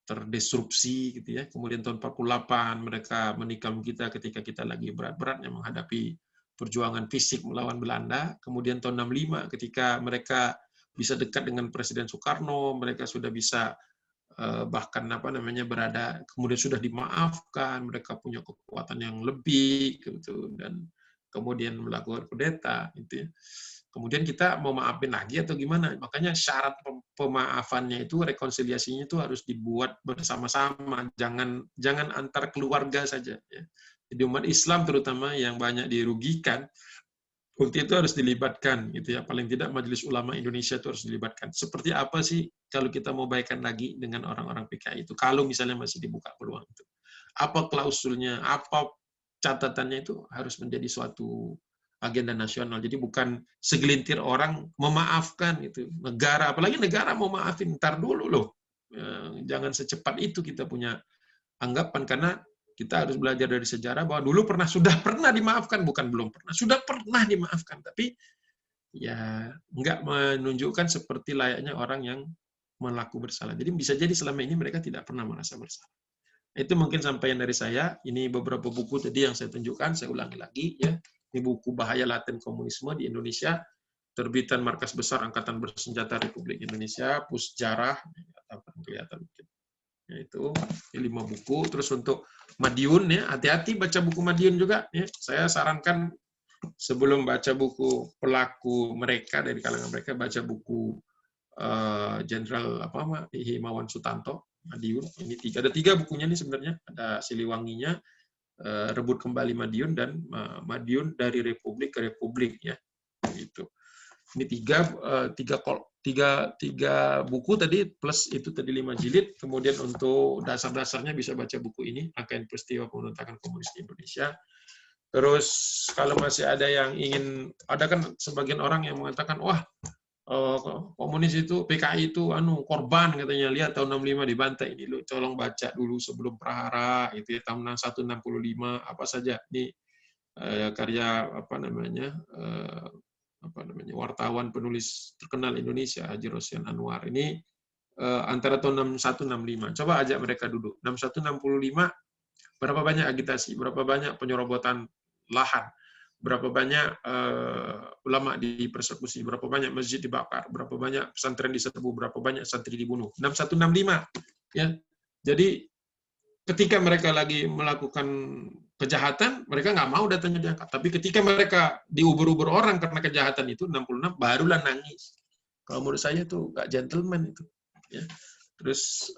terdisrupsi, gitu ya. Kemudian tahun 48 mereka menikam kita ketika kita lagi berat-beratnya menghadapi perjuangan fisik melawan Belanda. Kemudian tahun 65 ketika mereka bisa dekat dengan Presiden Soekarno, mereka sudah bisa bahkan apa namanya berada, kemudian sudah dimaafkan, mereka punya kekuatan yang lebih gitu, dan kemudian melakukan kudeta gitu ya. Kemudian kita mau maafin lagi atau gimana? Makanya syarat pemaafannya itu, rekonsiliasinya itu harus dibuat bersama-sama, jangan antar keluarga saja ya. Jadi umat Islam terutama yang banyak dirugikan waktu itu harus dilibatkan, gitu ya. Paling tidak Majelis Ulama Indonesia itu harus dilibatkan. Seperti apa sih kalau kita mau baikan lagi dengan orang-orang PKI itu? Kalau misalnya masih dibuka peluang itu, apa klausulnya, apa catatannya, itu harus menjadi suatu agenda nasional. Jadi bukan segelintir orang memaafkan itu. Negara, apalagi negara mau maafin, ntar dulu loh. Jangan secepat itu kita punya anggapan, karena kita harus belajar dari sejarah bahwa dulu sudah pernah dimaafkan, bukan belum pernah, sudah pernah dimaafkan, tapi ya nggak menunjukkan seperti layaknya orang yang melaku bersalah. Jadi bisa jadi selama ini mereka tidak pernah merasa bersalah. Itu mungkin sampaian dari saya. Ini beberapa buku tadi yang saya tunjukkan, saya ulangi lagi ya. Ini buku Bahaya Laten Komunisme di Indonesia, terbitan Markas Besar Angkatan Bersenjata Republik Indonesia, Pusjarah, kelihatan mungkin. Yaitu 5 buku. Terus untuk Madiun ya, hati-hati baca buku Madiun juga ya. Saya sarankan sebelum baca buku pelaku mereka dari kalangan mereka, baca buku Jenderal Himawan Sutanto, Madiun. Ini ada 3 bukunya nih sebenarnya. Ada Siliwanginya, Rebut Kembali Madiun, dan Madiun dari Republik ke Republik ya. Gitu. Ini tiga buku tadi, plus itu tadi 5 jilid. Kemudian untuk dasar-dasarnya bisa baca buku ini, Rangkaian Peristiwa Pemberontakan Komunis di Indonesia. Terus kalau masih ada yang ingin, ada kan sebagian orang yang mengatakan, wah komunis itu, PKI itu korban katanya, lihat tahun 65 dibantai. Ini lu tolong baca dulu sebelum prahara itu ya, tahun 165 apa saja. Ini karya wartawan penulis terkenal Indonesia Haji Rosyan Anwar. Ini antara tahun 61 65. Coba ajak mereka duduk. 61 65 berapa banyak agitasi, berapa banyak penyerobotan lahan, berapa banyak ulama dipersekusi, berapa banyak masjid dibakar, berapa banyak pesantren diserbu, berapa banyak santri dibunuh. 6165 ya. Jadi ketika mereka lagi melakukan kejahatan, mereka nggak mau datanya diangkat. Tapi ketika mereka diuber-uber orang karena kejahatan itu 66, barulah nangis. Kalau menurut saya itu nggak gentleman itu. Ya. Terus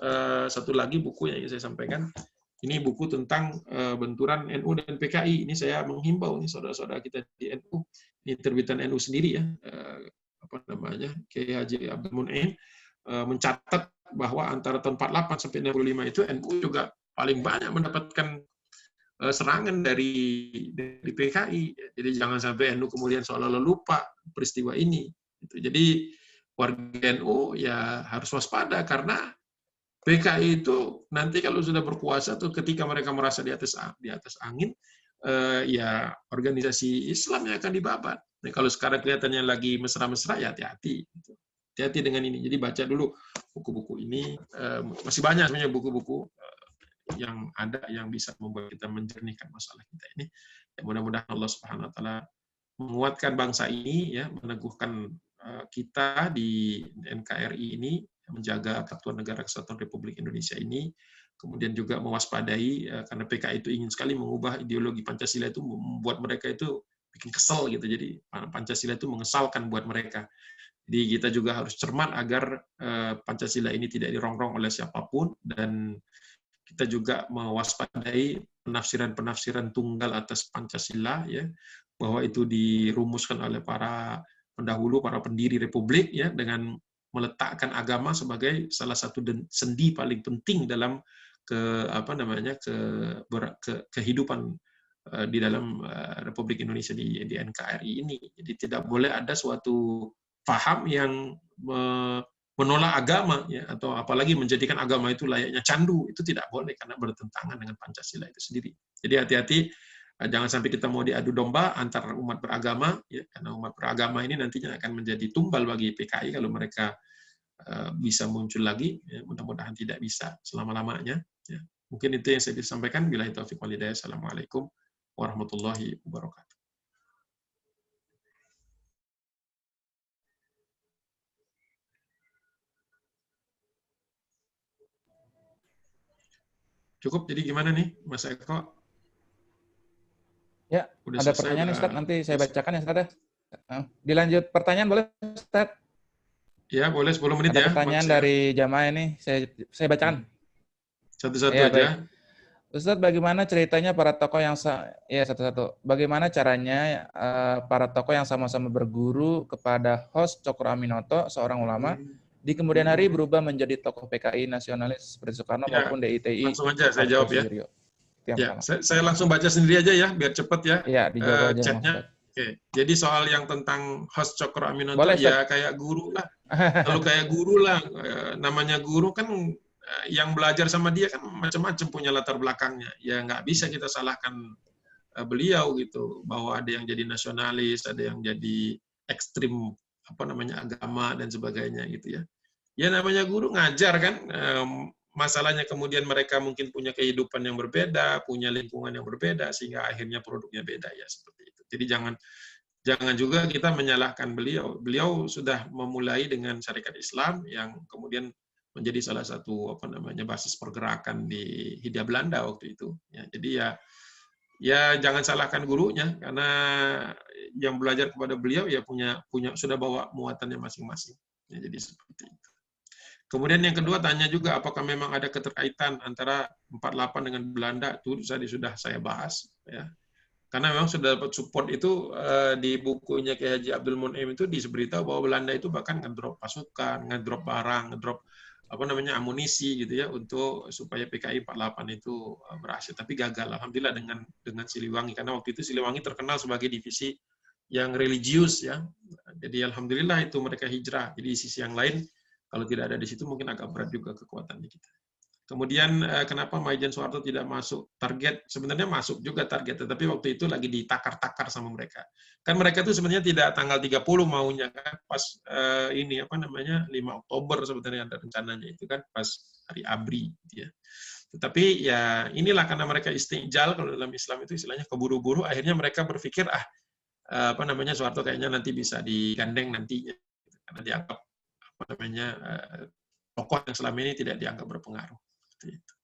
satu lagi buku yang saya sampaikan. Ini buku tentang benturan NU dan PKI. Ini saya menghimbau nih saudara-saudara kita di NU. Ini terbitan NU sendiri ya. Kiai Haji Abdul Mun'im mencatat bahwa antara tahun 48 sampai 65 itu NU juga paling banyak mendapatkan serangan dari PKI. Jadi jangan sampai NU kemudian seolah-olah lupa peristiwa ini. Jadi warga NU ya harus waspada karena PKI itu nanti kalau sudah berkuasa tuh ketika mereka merasa di atas angin, ya organisasi Islam yang akan dibabat. Nah, kalau sekarang kelihatannya lagi mesra-mesra ya hati-hati. Hati-hati dengan ini. Jadi baca dulu buku-buku ini. Masih banyak sebenarnya buku-buku yang ada yang bisa membuat kita menjernihkan masalah kita ini. Ya, mudah-mudahan Allah Subhanahu Wa Taala menguatkan bangsa ini, ya, meneguhkan kita di NKRI ini, menjaga Persatuan Negara Kesatuan Republik Indonesia ini, kemudian juga mewaspadai karena PKI itu ingin sekali mengubah ideologi Pancasila itu, membuat mereka itu bikin kesel gitu. Jadi Pancasila itu mengesalkan buat mereka. Jadi kita juga harus cermat agar Pancasila ini tidak dirongrong oleh siapapun, dan kita juga mewaspadai penafsiran-penafsiran tunggal atas Pancasila, ya, bahwa itu dirumuskan oleh para pendahulu, para pendiri Republik, ya, dengan meletakkan agama sebagai salah satu sendi paling penting dalam kehidupan di dalam Republik Indonesia di NKRI ini. Jadi tidak boleh ada suatu paham yang menolak agama, ya, atau apalagi menjadikan agama itu layaknya candu. Itu tidak boleh karena bertentangan dengan Pancasila itu sendiri. Jadi hati-hati, jangan sampai kita mau diadu domba antar umat beragama, ya, karena umat beragama ini nantinya akan menjadi tumbal bagi PKI kalau mereka bisa muncul lagi. Ya, mudah-mudahan tidak bisa selama-lamanya. Ya. Mungkin itu yang saya bisa sampaikan. Billahi taufiq wal hidayah. Assalamualaikum warahmatullahi wabarakatuh. Cukup, jadi gimana nih, Mas Eko? Ya, udah ada pertanyaan Ustaz, nanti saya bacakan ya Ustaz. Dilanjut pertanyaan boleh Ustaz? Ya, boleh 10 menit ya. Ada pertanyaan dari jamaah ini, saya bacakan. Satu-satu ya, aja. Baik. Ustaz, bagaimana ceritanya para tokoh yang satu-satu? Bagaimana caranya para tokoh yang sama-sama berguru kepada host Cokro Aminoto, seorang ulama, di kemudian hari berubah menjadi tokoh PKI nasionalis seperti Soekarno maupun DITI? Langsung aja saya jawab ya. Ya, saya langsung baca sendiri aja ya, biar cepat ya. Iya, dijawab aja. Chatnya. Oke. Jadi soal yang tentang host Cokro Aminoto, boleh, ya kayak guru lah. Kalau kayak guru lah, namanya guru kan yang belajar sama dia kan macam-macam punya latar belakangnya. Ya nggak bisa kita salahkan beliau gitu, bahwa ada yang jadi nasionalis, ada yang jadi ekstrim agama dan sebagainya gitu ya. Ya namanya guru ngajar kan, masalahnya kemudian mereka mungkin punya kehidupan yang berbeda, punya lingkungan yang berbeda, sehingga akhirnya produknya beda ya, seperti itu. Jadi jangan juga kita menyalahkan beliau. Beliau sudah memulai dengan Syarikat Islam yang kemudian menjadi salah satu basis pergerakan di Hindia Belanda waktu itu. Ya, jadi ya jangan salahkan gurunya, karena yang belajar kepada beliau ya punya sudah bawa muatannya masing-masing. Ya, jadi seperti itu. Kemudian yang kedua tanya juga apakah memang ada keterkaitan antara 48 dengan Belanda. Itu sudah saya bahas ya. Karena memang sudah dapat support itu di bukunya Kiai Haji Abdul Mun'im itu diberitahu bahwa Belanda itu bahkan ngedrop pasukan, ngedrop barang, ngedrop amunisi gitu ya, untuk supaya PKI 48 itu berhasil, tapi gagal alhamdulillah dengan Siliwangi, karena waktu itu Siliwangi terkenal sebagai divisi yang religius ya. Jadi alhamdulillah itu mereka hijrah. Jadi di sisi yang lain kalau tidak ada di situ mungkin agak berat juga kekuatannya kita. Kemudian kenapa Maijen Soeharto tidak masuk target? Sebenarnya masuk juga target, tetapi waktu itu lagi ditakar-takar sama mereka. Kan mereka itu sebenarnya tidak tanggal 30 maunya kan, pas ini apa namanya 5 Oktober sebenarnya ada rencananya itu kan pas hari ABRI gitu ya. Tetapi ya inilah karena mereka istijal, kalau dalam Islam itu istilahnya keburu-buru, akhirnya mereka berpikir apa namanya Soeharto kayaknya nanti bisa digandeng nantinya karena dianggap apa namanya tokoh yang selama ini tidak dianggap berpengaruh. Itu.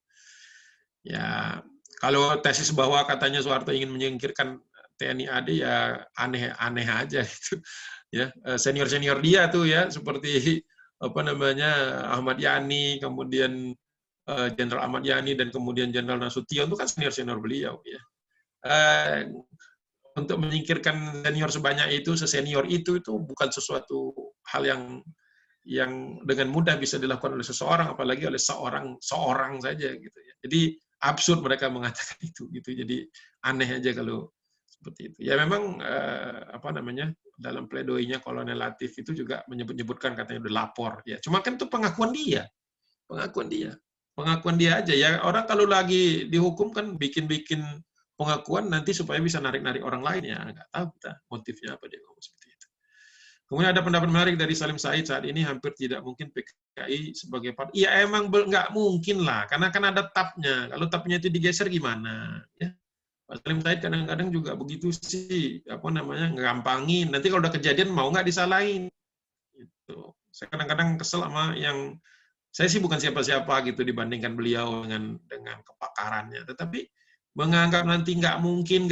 Ya, kalau tesis bahwa katanya Soeharto ingin menyingkirkan TNI AD ya aneh-aneh aja gitu. Ya, senior-senior dia tuh ya seperti apa namanya Ahmad Yani, kemudian Jenderal Ahmad Yani dan kemudian Jenderal Nasution itu kan senior-senior beliau ya. Untuk menyingkirkan senior sebanyak itu, sesenior itu bukan sesuatu hal yang dengan mudah bisa dilakukan oleh seseorang, apalagi oleh seorang saja gitu ya. Jadi absurd mereka mengatakan itu gitu. Jadi aneh aja kalau seperti itu. Ya memang apa namanya dalam pledoinya Kolonel Latif itu juga menyebutkan katanya udah lapor ya. Cuma kan itu pengakuan dia aja ya. Orang kalau lagi dihukum kan bikin pengakuan nanti supaya bisa narik-narik orang lain ya. Nggak tahu kita motifnya apa dia ngomong seperti itu. Kemudian ada pendapat menarik dari Salim Said, saat ini hampir tidak mungkin PKI sebagai partai. Iya emang nggak mungkin lah, karena kan ada tab-nya. Kalau tab-nya itu digeser gimana? Ya. Pak Salim Said kadang-kadang juga begitu sih, apa namanya, ngegampangin. Nanti kalau udah kejadian mau nggak disalahin. Gitu. Saya kadang-kadang kesel sama yang, saya sih bukan siapa-siapa gitu dibandingkan beliau dengan kepakarannya. Tetapi menganggap nanti nggak mungkin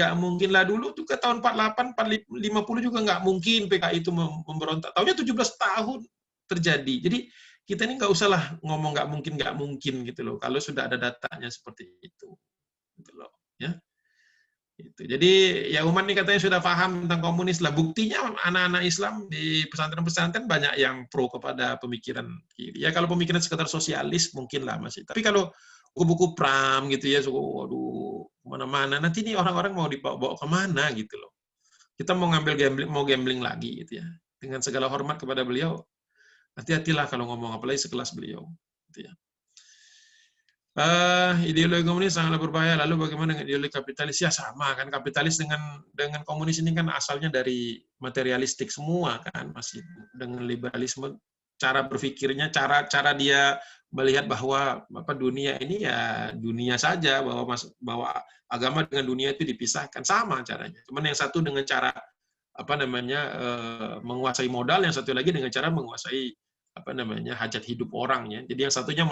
lah dulu tuh ke tahun 48, 50 juga nggak mungkin PKI itu memberontak. Tahunnya 17 tahun terjadi. Jadi kita ini nggak usah lah ngomong nggak mungkin gitu loh. Kalau sudah ada datanya seperti itu, gitu loh. Ya. Gitu. Jadi ya umat ini katanya sudah paham tentang komunis lah. Buktinya anak-anak Islam di pesantren-pesantren banyak yang pro kepada pemikiran kiri. Ya kalau pemikiran sekitar sosialis mungkin lah masih. Tapi kalau buku-buku Pram gitu ya, waduh, kemana-mana. Nanti ini orang-orang mau dibawa kemana gitu loh. Kita mau gambling lagi gitu ya. Dengan segala hormat kepada beliau, hati-hatilah kalau ngomong, apalagi sekelas beliau. Gitu ya. Ideologi komunis sangatlah berbahaya. Lalu bagaimana dengan ideologi kapitalis? Ya sama kan, kapitalis dengan komunis ini kan asalnya dari materialistik semua kan, masih dengan liberalisme. Cara berpikirnya, cara dia melihat bahwa dunia ini ya dunia saja, bahwa agama dengan dunia itu dipisahkan, sama caranya. Cuman yang satu dengan cara apa namanya menguasai modal, yang satu lagi dengan cara menguasai apa namanya hajat hidup orang ya. Jadi yang satunya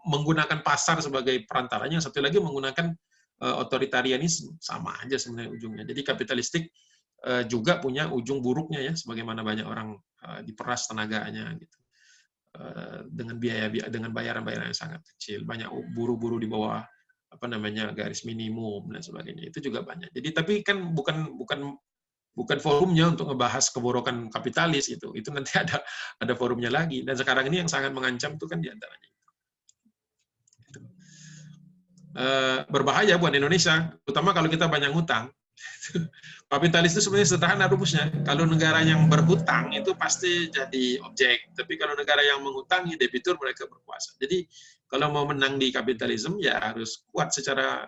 menggunakan pasar sebagai perantaranya, yang satu lagi menggunakan otoritarianisme, sama aja sebenarnya ujungnya. Jadi kapitalistik juga punya ujung buruknya ya, sebagaimana banyak orang diperas tenaganya gitu. Dengan dengan bayaran-bayaran yang sangat kecil, banyak buru-buru di bawah apa namanya garis minimum dan sebagainya, itu juga banyak. Jadi tapi kan bukan forumnya untuk ngebahas keborokan kapitalis itu nanti ada forumnya lagi, dan sekarang ini yang sangat mengancam itu kan diantaranya itu. Berbahaya buat Indonesia, terutama kalau kita banyak ngutang. Kapitalis itu sebenarnya sederhana rumusnya. Kalau negara yang berhutang itu pasti jadi objek, tapi kalau negara yang mengutangi debitur mereka berkuasa. Jadi kalau mau menang di kapitalisme ya harus kuat secara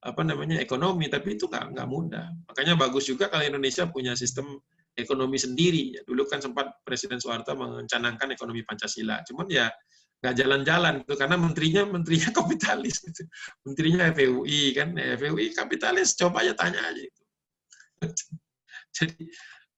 apa namanya ekonomi, tapi itu nggak mudah. Makanya bagus juga kalau Indonesia punya sistem ekonomi sendiri. Dulu kan sempat Presiden Soeharto mencanangkan ekonomi Pancasila, cuman ya nggak jalan-jalan gitu karena menterinya kapitalis gitu. Menterinya FUI kan, FUI kapitalis, coba aja tanya aja itu. Jadi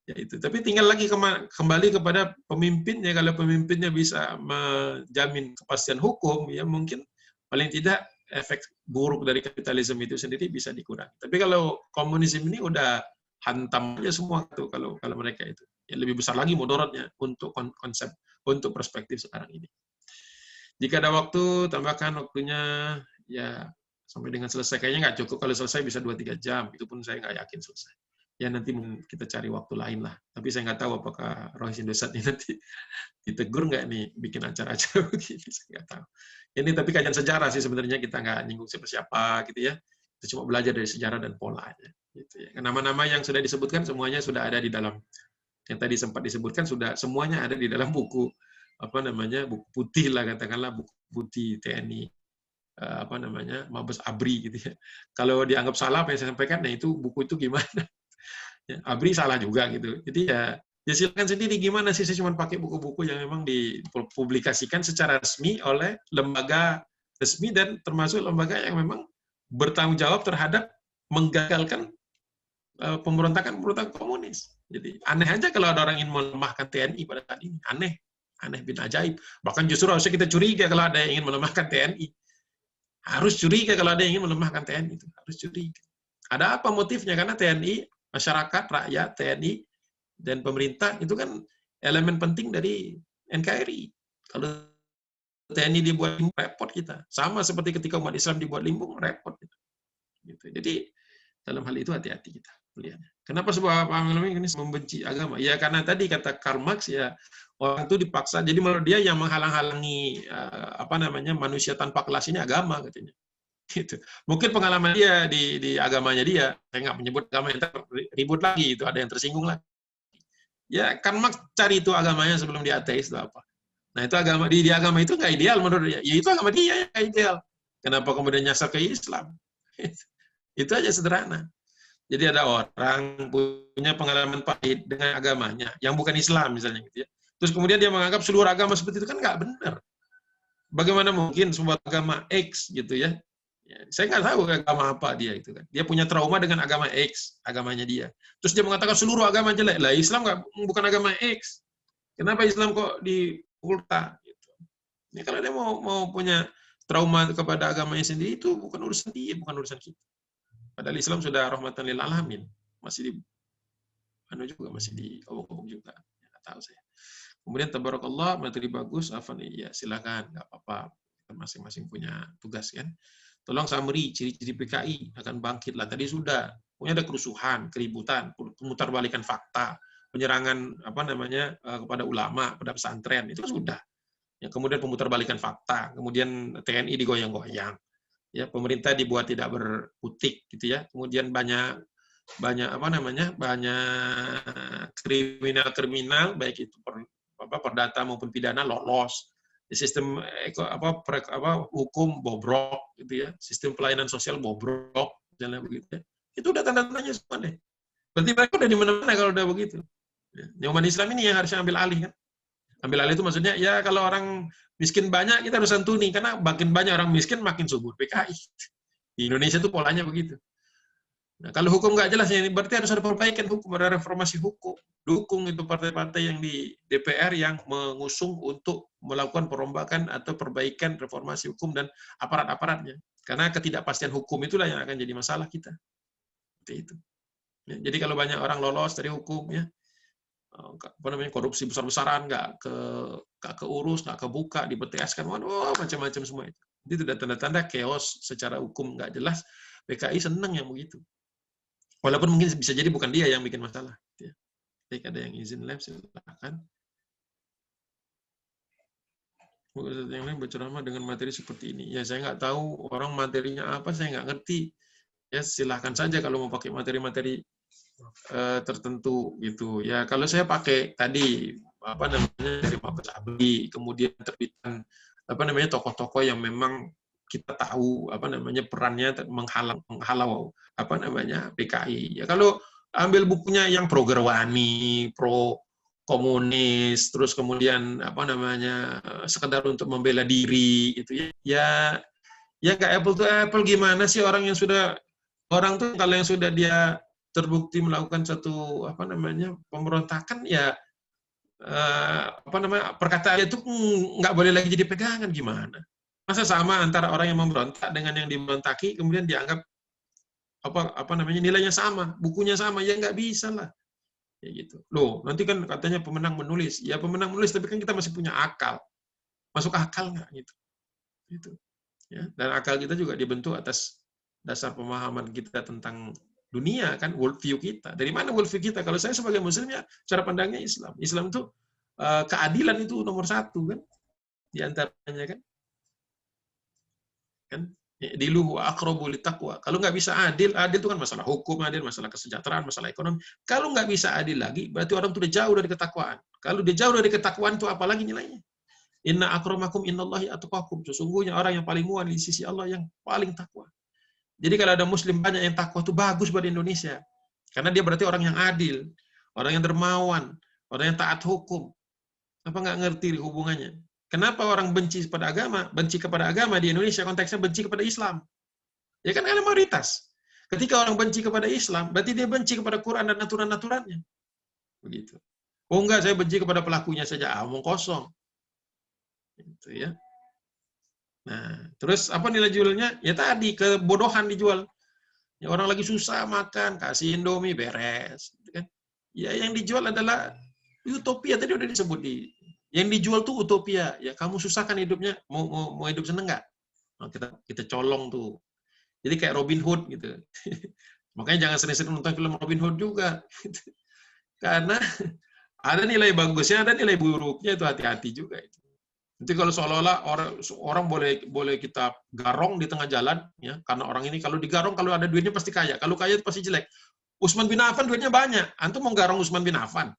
ya itu. Tapi tinggal lagi kembali kepada pemimpinnya. Kalau pemimpinnya bisa menjamin kepastian hukum, ya mungkin paling tidak efek buruk dari kapitalisme itu sendiri bisa dikurangi. Tapi kalau komunisme ini udah hantam aja semua tuh kalau mereka itu. Ya lebih besar lagi mudaratnya untuk konsep, untuk perspektif sekarang ini. Jika ada waktu, tambahkan waktunya ya sampai dengan selesai. Kayaknya nggak cukup, kalau selesai bisa 2-3 jam. Itu pun saya nggak yakin selesai. Ya nanti kita cari waktu lain lah. Tapi saya nggak tahu apakah Rohis Indosat ini nanti ditegur nggak nih bikin acara-acara begini. Saya nggak tahu. Ini tapi kajian sejarah sih sebenarnya, kita nggak nyinggung siapa-siapa gitu ya. Kita cuma belajar dari sejarah dan polanya. Gitu ya. Nama-nama yang sudah disebutkan semuanya sudah ada di dalam, yang tadi sempat disebutkan sudah semuanya ada di dalam buku buku putih lah, katakanlah buku putih TNI Mabes ABRI gitu ya. Kalau dianggap salah apa yang saya sampaikan, nah itu buku itu gimana? Ya, ABRI salah juga gitu. Jadi ya silakan sendiri gimana sih, saya cuma pakai buku-buku yang memang dipublikasikan secara resmi oleh lembaga resmi dan termasuk lembaga yang memang bertanggung jawab terhadap menggagalkan pemberontakan komunis. Jadi aneh aja kalau ada orang ingin melemahkan TNI pada saat ini. Aneh bin ajaib. Bahkan justru harusnya kita curiga kalau ada yang ingin melemahkan TNI. Harus curiga kalau ada yang ingin melemahkan TNI itu. Harus curiga. Ada apa motifnya? Karena TNI, masyarakat, rakyat, TNI, dan pemerintah itu kan elemen penting dari NKRI. Kalau TNI dibuat limbung, repot kita. Sama seperti ketika umat Islam dibuat limbung, repot kita. Gitu. Jadi dalam hal itu hati-hati kita melihatnya. Kenapa sebuah paham ini membenci agama? Ya karena tadi kata Karl Marx, ya orang itu dipaksa. Jadi menurut dia yang menghalang-halangi manusia tanpa kelas ini agama katanya. Gitu. Mungkin pengalaman dia di agamanya dia, saya nggak menyebut agama, yang ribut lagi itu, ada yang tersinggung lagi. Ya Karl Marx cari itu agamanya sebelum dia ateis itu apa? Nah itu agama di agama itu nggak ideal menurut dia. Ya itu agama dia yang nggak ideal. Kenapa kemudian nyasar ke Islam? Itu aja sederhana. Jadi ada orang punya pengalaman pahit dengan agamanya, yang bukan Islam misalnya gitu ya. Terus kemudian dia menganggap seluruh agama seperti itu, kan nggak benar. Bagaimana mungkin sebuah agama X gitu ya? Saya nggak tahu agama apa dia itu kan. Dia punya trauma dengan agama X, agamanya dia. Terus dia mengatakan seluruh agama jelek. Lah Islam bukan agama X. Kenapa Islam kok diulta? Gitu. Ini kalau dia mau punya trauma kepada agamanya sendiri, itu bukan urusan dia, bukan urusan kita. Padahal Islam sudah rahmatan lil alamin, masih di obok-obok juga. Ya, tahu saya. Kemudian tabarakallah, materi bagus, Afan, ya silakan, nggak apa-apa. Masing-masing punya tugas kan. Tolong summary ciri-ciri PKI akan bangkit lah. Tadi sudah, punya ada kerusuhan, keributan, pemutarbalikan fakta, penyerangan kepada ulama, pada pesantren, itu sudah. Ya, kemudian pemutarbalikan fakta, kemudian TNI digoyang-goyang. Ya, pemerintah dibuat tidak berkutik gitu ya. Kemudian banyak kriminal baik itu perdata maupun pidana lolos. Sistem hukum bobrok gitu ya. Sistem pelayanan sosial bobrok misalnya begitu ya. Itu udah tanda-tandanya semua deh. Berarti mereka udah di mana-mana kalau udah begitu. Ya, umat Islam ini yang harusnya ambil alih kan. Ambil alih itu maksudnya ya kalau orang miskin banyak kita harus santuni, karena makin banyak orang miskin makin subur PKI. Di Indonesia itu polanya begitu. Nah, kalau hukum nggak jelas, ini berarti harus ada perbaikan hukum, ada reformasi hukum. Dukung itu partai-partai yang di DPR yang mengusung untuk melakukan perombakan atau perbaikan reformasi hukum dan aparat-aparatnya. Karena ketidakpastian hukum itulah yang akan jadi masalah kita. Seperti itu. Ya, jadi kalau banyak orang lolos dari hukum, ya, korupsi besar-besaran nggak keurus, nggak kebuka, di-BTS-kan, waduh macam-macam semua itu. Itu sudah tanda-tanda chaos secara hukum nggak jelas. PKI senang yang begitu. Walaupun mungkin bisa jadi bukan dia yang bikin masalah. Ya. Baik, ada yang izin live, silakan. Yang lain berceramah dengan materi seperti ini. Ya saya nggak tahu orang materinya apa, saya nggak ngerti. Ya silahkan saja kalau mau pakai materi-materi tertentu gitu. Ya kalau saya pakai tadi dari Mabes ABRI, kemudian terbitan tokoh-tokoh yang memang kita tahu perannya menghalau PKI. Ya kalau ambil bukunya yang pro Gerwani, pro komunis, terus kemudian sekedar untuk membela diri gitu ya nggak apple to apple. Gimana sih orang tuh kalau yang sudah dia terbukti melakukan satu pemberontakan, ya perkataan itu nggak boleh lagi jadi pegangan. Gimana? Masa sama antara orang yang memberontak dengan yang diberontaki kemudian dianggap nilainya sama, bukunya sama? Ya nggak bisa lah. Ya gitu. Loh, nanti kan katanya pemenang menulis. Ya pemenang menulis, tapi kan kita masih punya akal. Masuk akal nggak gitu? Gitu. Ya, dan akal kita juga dibentuk atas dasar pemahaman kita tentang dunia kan, worldview kita. Dari mana worldview kita? Kalau saya sebagai muslim ya cara pandangnya Islam. Islam itu keadilan itu nomor satu kan, di antaranya kan. Diluhu aqrabu littaqwa. Kalau nggak bisa adil itu kan masalah hukum, adil, masalah kesejahteraan, masalah ekonomi. Kalau nggak bisa adil lagi, berarti orang itu udah jauh dari ketakwaan. Kalau dia jauh dari ketakwaan itu apalagi nilainya? Inna akramakum innallahi atqakum. Sesungguhnya orang yang paling mulia di sisi Allah yang paling takwa. Jadi kalau ada muslim banyak yang takwa itu bagus buat Indonesia. Karena dia berarti orang yang adil, orang yang dermawan, orang yang taat hukum. Apa nggak ngerti hubungannya? Kenapa orang benci kepada agama? Benci kepada agama di Indonesia konteksnya benci kepada Islam. Ya kan karena mayoritas. Ketika orang benci kepada Islam, berarti dia benci kepada Quran dan aturan-aturannya. Begitu. Oh enggak, saya benci kepada pelakunya saja. Omong kosong. Gitu ya. Nah, terus apa nilai jualnya? Ya tadi, kebodohan dijual. Ya, orang lagi susah makan, kasih Indomie, beres. Gitu kan. Ya yang dijual adalah utopia, tadi udah disebut di. Yang dijual tuh utopia. Ya kamu susahkan hidupnya, mau hidup seneng nggak? Nah, kita colong tuh. Jadi kayak Robin Hood gitu. Makanya jangan sering-sering nonton film Robin Hood juga. Karena ada nilai bagusnya, ada nilai buruknya, itu hati-hati juga itu. Nanti kalau seolah-olah orang boleh kita garong di tengah jalan, ya, karena orang ini kalau digarong kalau ada duitnya pasti kaya, kalau kaya itu pasti jelek. Utsman bin Affan duitnya banyak, antum mau garong Utsman bin Affan?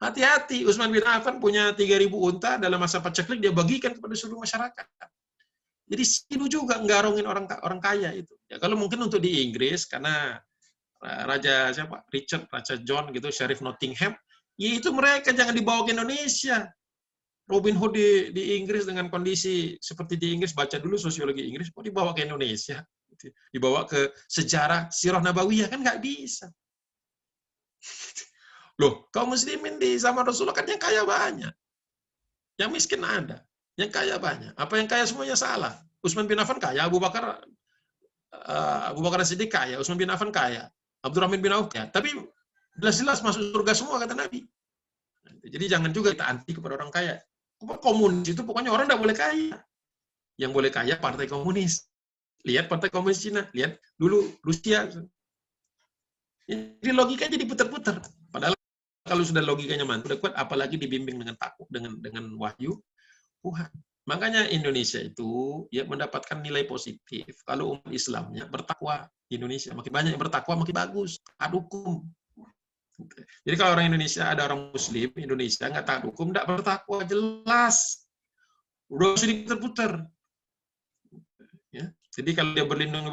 Hati-hati, Utsman bin Affan punya 3.000 unta, dalam masa paceklik dia bagikan kepada seluruh masyarakat. Jadi silu juga ngarongin orang kaya itu. Ya, kalau mungkin untuk di Inggris karena Raja John gitu, Sheriff Nottingham, ya itu mereka jangan dibawa ke Indonesia. Robin Hood di Inggris dengan kondisi seperti di Inggris, baca dulu sosiologi Inggris, mau dibawa ke Indonesia, dibawa ke sejarah Sirah Nabawiyah kan nggak bisa. Loh, kaum muslimin di zaman Rasulullah kan yang kaya banyak, yang miskin ada, yang kaya banyak. Apa yang kaya semuanya salah? Utsman bin Affan kaya, Abu Bakar Siddiq kaya, Utsman bin Affan kaya, Abdurrahman bin Auf kaya. Tapi jelas-jelas masuk surga semua kata Nabi. Jadi jangan juga kita anti kepada orang kaya. Komunis itu pokoknya orang tidak boleh kaya. Yang boleh kaya partai komunis. Lihat partai komunis Cina, lihat dulu Rusia. Jadi logika jadi putar-putar. Padahal kalau sudah logikanya mantap, udah kuat, apalagi dibimbing dengan takut, dengan wahyu Tuhan. Makanya Indonesia itu ya mendapatkan nilai positif. Kalau umat Islamnya bertakwa di Indonesia, makin banyak yang bertakwa makin bagus. Taat hukum. Jadi kalau orang Indonesia, ada orang Muslim Indonesia nggak taat hukum, nggak bertakwa, jelas. Udah sedikit diputar-putar. Ya. Jadi kalau dia berlindung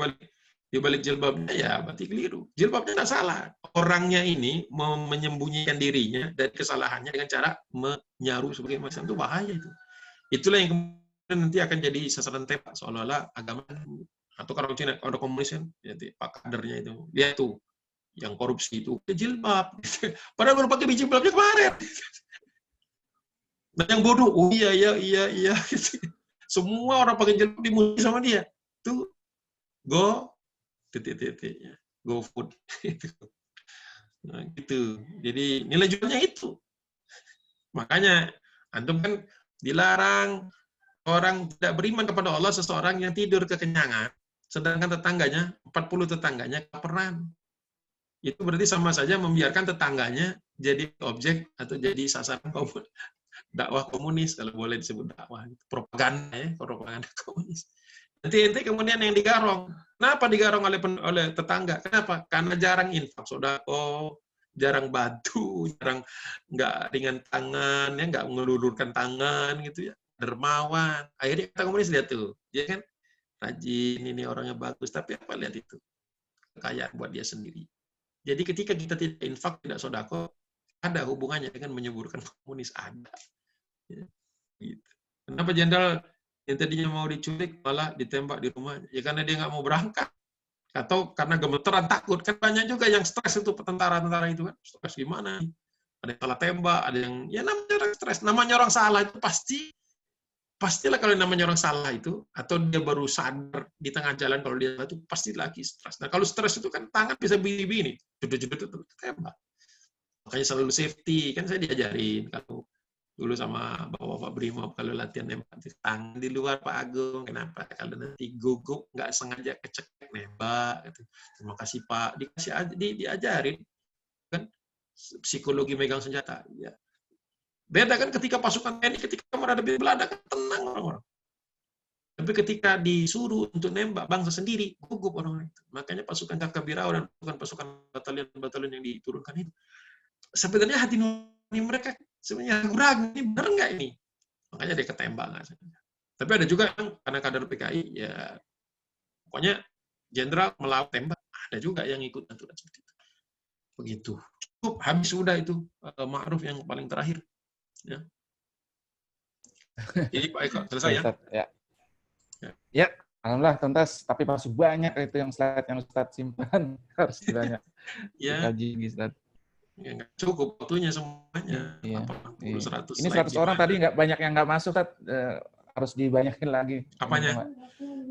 di balik jilbabnya, ya berarti keliru. Jilbabnya tidak salah. Orangnya ini menyembunyikan dirinya dari kesalahannya dengan cara menyaru sebagai macam itu, bahaya itu. Itulah yang kemudian nanti akan jadi sasaran tembak, seolah-olah agama atau kalau Cina, kalau komunis kan, ya, pak kadernya itu, dia tuh yang korupsi itu jilbab, padahal baru pakai jilbabnya kemarin. Dan yang bodoh, oh iya, semua orang pakai jilbab dimuji sama dia, tuh go food. Nah, gitu. Jadi nilai jualnya itu. Makanya antum kan dilarang orang tidak beriman kepada Allah, seseorang yang tidur kekenyangan, sedangkan tetangganya 40 tetangganya kelaparan. Itu berarti sama saja membiarkan tetangganya jadi objek atau jadi sasaran dakwah komunis, kalau boleh disebut dakwah, propaganda komunis. Nanti kemudian yang digarong. Kenapa digarong oleh tetangga? Kenapa? Karena jarang infak sodako, jarang bantu, jarang nggak ringan tangan, ya nggak mengelulurkan tangan gitu ya, dermawan. Akhirnya kata komunis lihat tuh, ya kan, rajin, ini orangnya bagus, tapi apa, lihat itu kekayaan buat dia sendiri. Jadi ketika kita tidak infak, tidak sodako, ada hubungannya dengan menyuburkan komunis, ada. Ya, gitu. Kenapa jenderal yang tadinya mau diculik malah ditembak di rumahnya? Ya karena dia nggak mau berangkat. Atau karena gemeteran, takut. Kan banyak juga yang stres itu, tentara-tentara itu kan. Stres gimana? Ada yang salah tembak, ada yang, ya namanya orang stres. Namanya orang salah itu pastilah kalau namanya orang salah itu, atau dia baru sadar di tengah jalan kalau dia itu, pasti lagi stres. Nah kalau stres itu kan tangan bisa begini, judut-judut tembak. Makanya selalu safety, kan saya diajarin kalau dulu sama bapak-bapak Brimob, kalau latihan nembak tangan di luar Pak Agung, kenapa? Kalau nanti gugup nggak sengaja kecek nembak, gitu. Terima kasih Pak, dikasih aja, diajarin kan psikologi megang senjata. Ya. Beda kan ketika pasukan TNI ketika menghadapi Belanda kan tenang orang-orang. Tapi ketika disuruh untuk nembak bangsa sendiri, gugup orang itu. Makanya pasukan Kakabirau dan pasukan batalion-batalion yang diturunkan itu. Sebenarnya hati nurani mereka sebenarnya ragu, ini benar nggak ini? Makanya dia ketembak. Tapi ada juga yang karena kader PKI, ya pokoknya jenderal melawan tembak. Ada juga yang ikut aturan seperti itu. Begitu. Cukup, habis sudah itu Ma'ruf yang paling terakhir. Ya. Jadi Pak Eko, selesai ya? Ya. Ya, alhamdulillah tuntas. Tapi masih banyak itu yang slide yang Ustadz simpan. Harus banyak Ya. dikaji, Ustadz. Ya, nggak cukup waktunya semuanya. Iya. 80, 100 Ini 100 slide orang gimana? tadi nggak banyak yang nggak masuk, harus dibanyakin lagi. Apanya?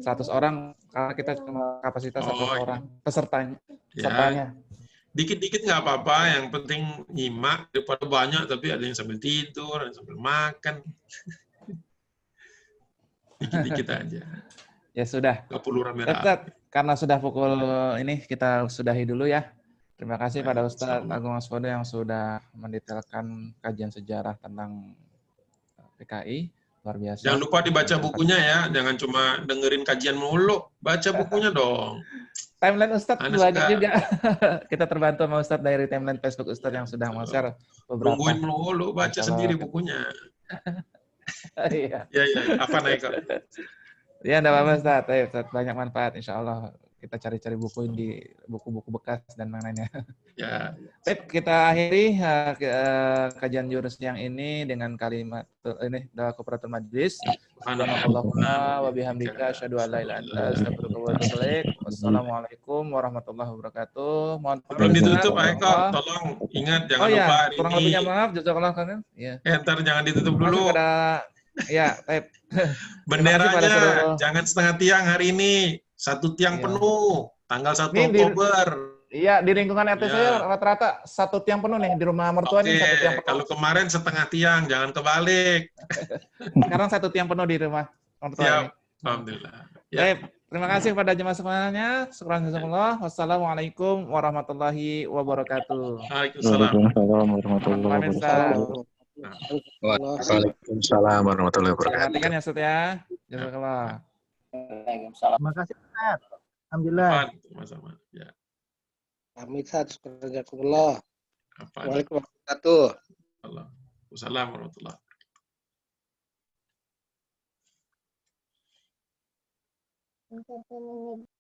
100 orang karena kita cuma kapasitas 100 orang pesertanya. Ya, dikit-dikit nggak apa-apa. Yang penting nyimak daripada banyak tapi ada yang sambil tidur, ada yang sambil makan. Dikit-dikit aja. Ya sudah. Nggak perlu rame-rame. Karena sudah pukul ini kita sudahi dulu ya. Terima kasih pada Ustadz Agung Asfodo yang sudah mendetailkan kajian sejarah tentang PKI. Luar biasa. Jangan lupa dibaca bukunya ya. Jangan cuma dengerin kajian mulu. Baca bukunya dong. Timeline Ustadz banyak juga. Kita terbantu sama Ustadz dari timeline Facebook Ustadz yang sudah mau-share beberapa. Tungguin mulu, baca sendiri bukunya. Iya. Ya, apa naik kok? Ya, enggak apa-apa Ustadz. Banyak manfaat insya Allah. Kita cari-cari buku di buku-buku bekas dan lain-lainnya. Ya. Baik, kita akhiri kajian jurus yang ini dengan kalimat ini doa kafaratul majlis. Subhanallahumma wa bihamdika asyhadu an la ilaha illa anta astaghfiruka wa atubu ilaik. Wassalamualaikum warahmatullahi wabarakatuh. Mohon belum ditutup Pak Eko, tolong ingat jangan lupa hari kurang ini. lebihnya maaf, jazakallah khairan. Ya. Ntar jangan ditutup dulu. Ya, benderanya jangan setengah tiang hari ini. 1 tiang penuh, tanggal 1 Oktober. Iya, di lingkungan RT saya rata-rata 1 tiang penuh nih, di rumah mertua nih 1 tiang penuh. Kalau kemarin setengah tiang, jangan kebalik. Sekarang 1 tiang penuh di rumah mertua ini. Alhamdulillah. Baik, terima kasih kepada jemaah semuanya. Syukran jazakallah. Wassalamualaikum warahmatullahi wabarakatuh. Waalaikumsalam warahmatullahi wabarakatuh. Waalaikumsalam warahmatullahi wabarakatuh. Perhatikan ya, Ustaz ya. Jazakallah. Terima kasih, Ustaz. Alhamdulillah. Sama-sama. Ya. Amin, Ustaz. Jazakallah. Waalaikumsalam warahmatullahi wabarakatuh.